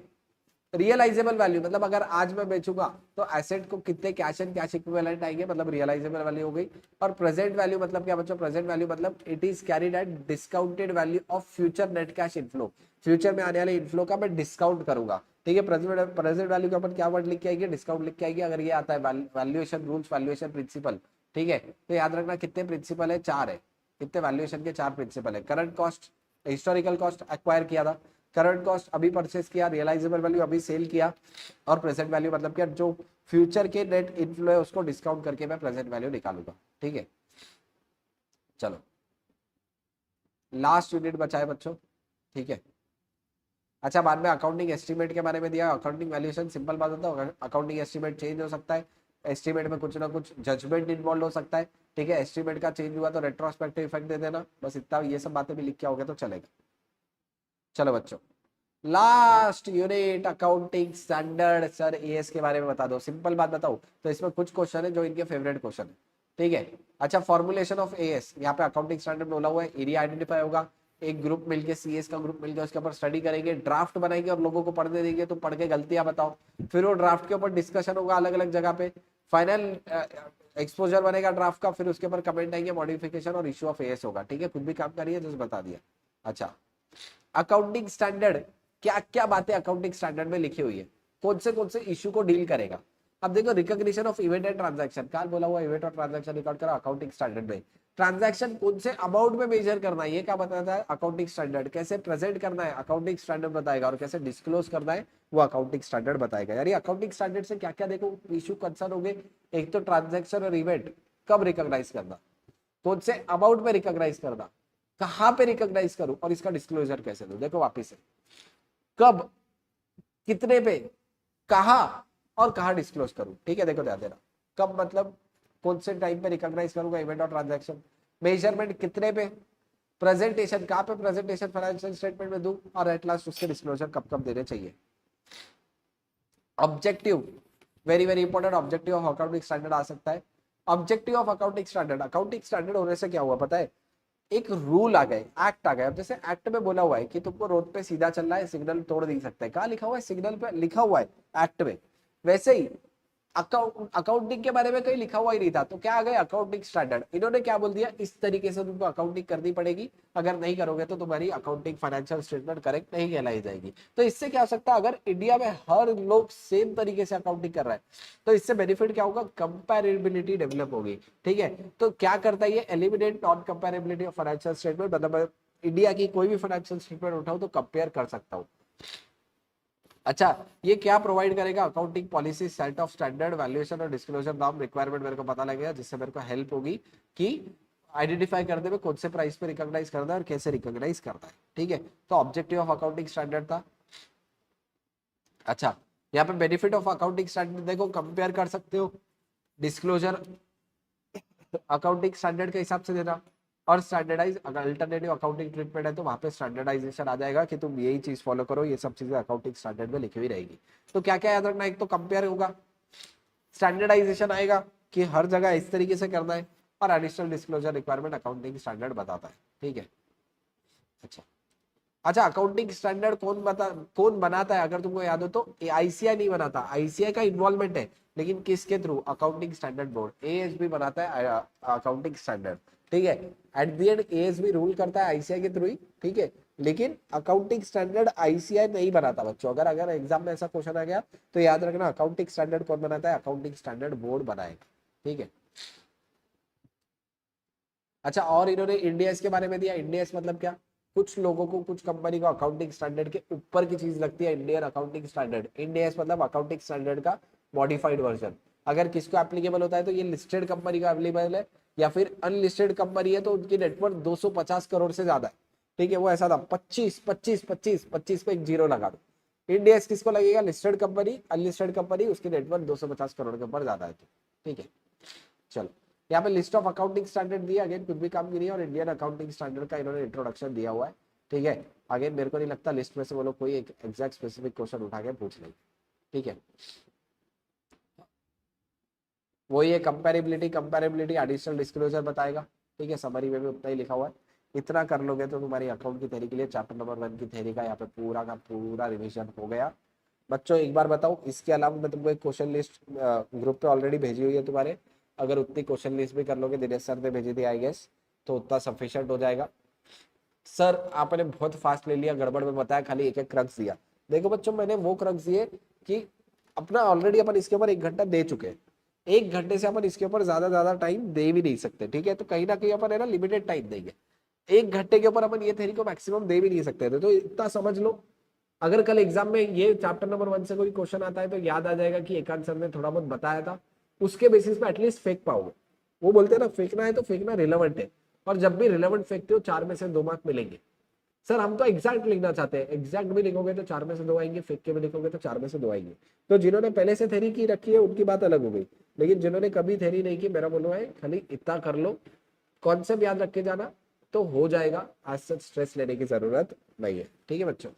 रियलाइजेबल वैल्यू मतलब अगर आज मैं बेचूंगा तो एसेट को कितने कैश एंड कैश इक्विवेलेंट आएंगे, मतलब रियलाइजेबल वैल्यू हो गई। और प्रेजेंट वैल्यू मतलब क्या बच्चों? प्रेजेंट वैल्यू मतलब it is carried eight discounted value of future net cash inflow, future में आने वाले इनफ्लो का मैं डिस्काउंट करूंगा, ठीक है। प्रेजेंट वैल्यू का अपन क्या वर्ड लिख के आएंगे, डिस्काउंट लिख के आएंगे। अगर ये आता है वैल्यूएशन रूल्स, वैल्यूएशन प्रिंसिपल, ठीक है। तो याद रखना कितने प्रिंसिपल है, 4 है। कितने वैल्यूएशन के 4 प्रिंसिपल है। Current cost, historical cost acquire किया था, करंट कॉस्ट अभी परचेस किया, रियलाइजेबल वैल्यू अभी सेल किया, और प्रेजेंट वैल्यू मतलब क्या? जो फ्यूचर के नेट इनफ्लो है उसको डिस्काउंट करके मैं प्रेजेंट वैल्यू निकालूंगा, ठीक है। चलो लास्ट यूनिट बचा है बच्चों, ठीक है। अच्छा, बाद में अकाउंटिंग एस्टीमेट के बारे में दिया, अकाउंटिंग वैल्यूएशन, सिंपल बात होता है, अकाउंटिंग एस्टीमेट चेंज हो सकता है। एस्टिमेट में कुछ ना कुछ जजमेंट इन्वॉल्व हो सकता है, ठीक है। एस्टिमेट का चेंज हुआ तो रेट्रोस्पेक्टिव इफेक्ट दे देना, बस इतना, ये सब बातें भी लिख के आओगे तो चलेगा। चलो बच्चों, last unit accounting standard. Sir as के बारे में बता दो, सिंपल बात बताओ तो इसमें कुछ क्वेश्चन है जो इनके फेवरेट क्वेश्चन है, ठीक है। अच्छा, फॉर्मुलेशन ऑफ एएस, यहाँ पे अकाउंटिंग स्टैंडर्ड बोला हुआ है, एरिया आइडेंटिफाई होगा, एक ग्रुप मिलके सीएस का ग्रुप मिलकर उसके ऊपर स्टडी करेंगे, ड्राफ्ट बनाएंगे और लोगों को पढ़ने देंगे, तो पढ़ के गलतियां बताओ, फिर वो ड्राफ्ट के ऊपर डिस्कशन होगा अलग अलग जगह पे, फाइनल एक्सपोजर बनेगा ड्राफ्ट का, फिर उसके ऊपर कमेंट आएंगे, मॉडिफिकेशन और इशू ऑफ एएस होगा, ठीक है। कुछ भी काम करिए जस्ट बता दिया। अच्छा, अकाउंटिंग स्टैंडर्ड, क्या क्या बातें अकाउंटिंग स्टैंडर्ड में लिखी हुई है, कौन से इशू को डील करेगा। अब देखो, recognition of event and transaction, कहां बोला हुआ इवेंट और ट्रांजैक्शन रिकॉर्ड करो अकाउंटिंग स्टैंडर्ड में। ट्रांजैक्शन कौन से अमाउंट में मेजर करना है, ये क्या बताता है अकाउंटिंग स्टैंडर्ड। कैसे प्रेजेंट करना है अकाउंटिंग स्टैंडर्ड बताएगा, और कैसे डिस्क्लोज करना है वो अकाउंटिंग स्टैंडर्ड बताएगा। यार अकाउंटिंग स्टैंडर्ड से क्या क्या देखो इशू कंसर्न हो गए, एक तो ट्रांजैक्शन और इवेंट कब रिकॉग्नाइज करना, कौन से अमाउंट में रिकॉग्नाइज करना, कहां पे रिकॉग्नाइज करूं, और इसका डिस्क्लोजर कैसे दूं। देखो वापिस से, कब, कितने पे, कहा, और कहा डिस्क्लोज करूं, ठीक है। देखो ध्यान देना, कब मतलब कौन से टाइम पे रिकॉग्नाइज करूंगा इवेंट और ट्रांजैक्शन, मेजरमेंट कितने पे, प्रेजेंटेशन कहां पे प्रेजेंटेशन फाइनेंशियल स्टेटमेंट में दूं, और एट लास्ट उसके डिस्क्लोजर कब कब देने चाहिए। Objective, very very important, objective of accounting standard आ सकता है। Objective of accounting standard, accounting standard होने से क्या हुआ पता है, एक रूल आ गए, एक्ट आ गया। अब जैसे एक्ट में बोला हुआ है कि तुमको रोड पे सीधा चलना है, सिग्नल तोड़ नहीं सकते, कहाँ लिखा हुआ है, सिग्नल पे लिखा हुआ है एक्ट में। वैसे ही अकाउंटिंग के बारे में कहीं लिखा हुआ ही नहीं था, तो क्या आ गए अकाउंटिंग स्टैंडर्ड। इन्होंने क्या बोल दिया, इस तरीके से तुमको अकाउंटिंग करनी पड़ेगी, अगर नहीं करोगे तो तुम्हारी अकाउंटिंग फाइनेंशियल स्टेटमेंट करेक्ट नहीं कहलाई जाएगी। तो इससे क्या हो सकता है, अगर इंडिया में हर लोग सेम तरीके से अकाउंटिंग कर रहा है तो इससे बेनिफिट क्या होगा, कंपेरेबिलिटी डेवलप होगी, ठीक है। तो क्या करता है ये, eliminate non comparability of financial statement, मतलब इंडिया की कोई भी फाइनेंशियल स्टेटमेंट उठाओ तो कंपेयर कर सकता हूँ। अच्छा, ये क्या प्रोवाइड करेगा, accounting policy, set of standard, valuation और डिस्क्लोजर नॉर्म रिक्वायरमेंट मेरे को पता लगेगा, जिससे मेरे को हेल्प होगी कि आइडेंटिफाई करने में कौन से प्राइस पे रिकॉग्नाइज करना है और कैसे रिकॉग्नाइज करना है, ठीक है। तो ऑब्जेक्टिव ऑफ अकाउंटिंग स्टैंडर्ड था। अच्छा, यहाँ पे बेनिफिट ऑफ अकाउंटिंग स्टैंडर्ड देखो, कंपेयर कर सकते हो, डिस्क्लोजर अकाउंटिंग स्टैंडर्ड के हिसाब से देना, और स्टैंडर्डाइज, अगर अल्टरनेटिव अकाउंटिंग ट्रीटमेंट है तो वहां पे स्टैंडर्डाइजेशन आ जाएगा कि तुम यही चीज फॉलो करो, ये सब चीजें अकाउंटिंग स्टैंडर्ड में लिखी हुई रहेगी। तो क्या क्या याद रखना, एक तो कंपेयर होगा, स्टैंडर्डाइजेशन आएगा कि हर जगह इस तरीके से करना है, और additional disclosure requirement accounting standard बताता है, ठीक है। अच्छा, अच्छा, अकाउंटिंग स्टैंडर्ड कौन बनाता है, अगर तुमको याद हो तो आईसीआई नहीं बनाता, आईसीआई का इन्वॉल्वमेंट है, लेकिन किसके through, accounting standard board, ASB बनाता है अकाउंटिंग स्टैंडर्ड, ठीक है। Eight the and ASB rule करता है आईसीआई के थ्रू ही, ठीक है। लेकिन अकाउंटिंग स्टैंडर्ड आईसीआई नहीं बनाता बच्चों, अगर अगर एग्जाम में ऐसा क्वेश्चन आ गया तो याद रखना, अकाउंटिंग स्टैंडर्ड कौन बनाता है, अकाउंटिंग स्टैंडर्ड बोर्ड बनाएगा, ठीक है। अच्छा, और इन्होंने इंडियस के बारे में दिया, इंडियस मतलब क्या, कुछ लोगों को, कुछ कंपनी को अकाउंटिंग स्टैंडर्ड के ऊपर की चीज लगती है, इंडियन अकाउंटिंग स्टैंडर्ड, इंडियस मतलब अकाउंटिंग स्टैंडर्ड का मॉडिफाइड वर्जन। अगर किसको एप्लीकेबल होता है तो ये लिस्टेड कंपनी का एप्लीकेबल है, या फिर अनलिस्टेड कंपनी है तो उनकी नेटवर्क 250 करोड़ से ज्यादा है, ठीक है। वो ऐसा था 25 25 25 25 पे एक जीरो लगा दो। इंडियस किसको लगेगा, लिस्टेड कंपनी, अनलिस्टेड कंपनी उसकी नेटवर्क 250 करोड़ के ऊपर ज्यादा है, तो ठीक है। चलो, यहाँ पे लिस्ट ऑफ अकाउंटिंग स्टैंडर्ड दिया, अगेन कुछ भी काम की नहीं है, और इंडियन अकाउंटिंग स्टैंडर्ड का इन्होंने इंट्रोडक्शन दिया हुआ है, ठीक है। अगेन मेरे को नहीं लगता लिस्ट में से वो लोग कोई एक एग्जैक्ट स्पेसिफिक क्वेश्चन उठा के पूछ लेंगे, ठीक है। वही है कंपेरेबिलिटी, कंपेरेबिलिटी एडिशनल डिस्क्लोजर बताएगा, ठीक है। समरी में भी उतना ही लिखा हुआ है। इतना कर लोगे तो तुम्हारी अकाउंट की थ्योरी के लिए चैप्टर नंबर 1 की थ्योरी का यहाँ पे पूरा का पूरा रिविजन हो गया। बच्चों एक बार बताओ, इसके अलावा मैं तुमको एक क्वेश्चन लिस्ट ग्रुप पे ऑलरेडी भेजी हुई है तुम्हारे, अगर उतनी क्वेश्चन लिस्ट भी कर लोगे, दिनेश सर ने भेजी थी आई गेस, तो उतना सफिशिएंट हो जाएगा। सर आपने बहुत फास्ट ले लिया, गड़बड़ में बताया, खाली एक एक क्रक्स दिया। देखो बच्चों, मैंने वो क्रक्स दिए कि अपना ऑलरेडी अपन इसके ऊपर 1 घंटा दे चुके हैं, 1 घंटे से अपन इसके ऊपर ज्यादा टाइम दे भी नहीं सकते, ठीक है। तो कहीं ना कहीं अपन है ना लिमिटेड टाइम देंगे, 1 घंटे के ऊपर अपन ये थ्योरी को मैक्सिमम दे भी नहीं सकते थे, तो इतना समझ लो। अगर कल एग्जाम में ये चैप्टर नंबर 1 से कोई क्वेश्चन आता है तो याद आ जाएगा कि एकांत सर ने थोड़ा बहुत बताया था, उसके बेसिस पे एटलीस्ट फेंक पाओगे। वो बोलते हैं ना, फेंकना है तो फेंकना रिलेवेंट है, और जब भी रिलेवेंट फेंकते हो 4 में से 2 मार्क मिलेंगे, सर हम तो एग्जैक्ट लिखना चाहते हैं, एग्जैक्ट भी लिखोगे तो 4 में से 2 आएंगे, फेक के भी लिखोगे तो 4 में से 2 आएंगे। तो जिन्होंने पहले से थेरी की रखी है उनकी बात अलग हो गई, लेकिन जिन्होंने कभी थेरी नहीं की, मेरा बोलना है खाली इतना कर लो, कॉन्सेप्ट याद रख के जाना तो हो जाएगा, आज से स्ट्रेस लेने की जरूरत नहीं है। ठीक है बच्चों।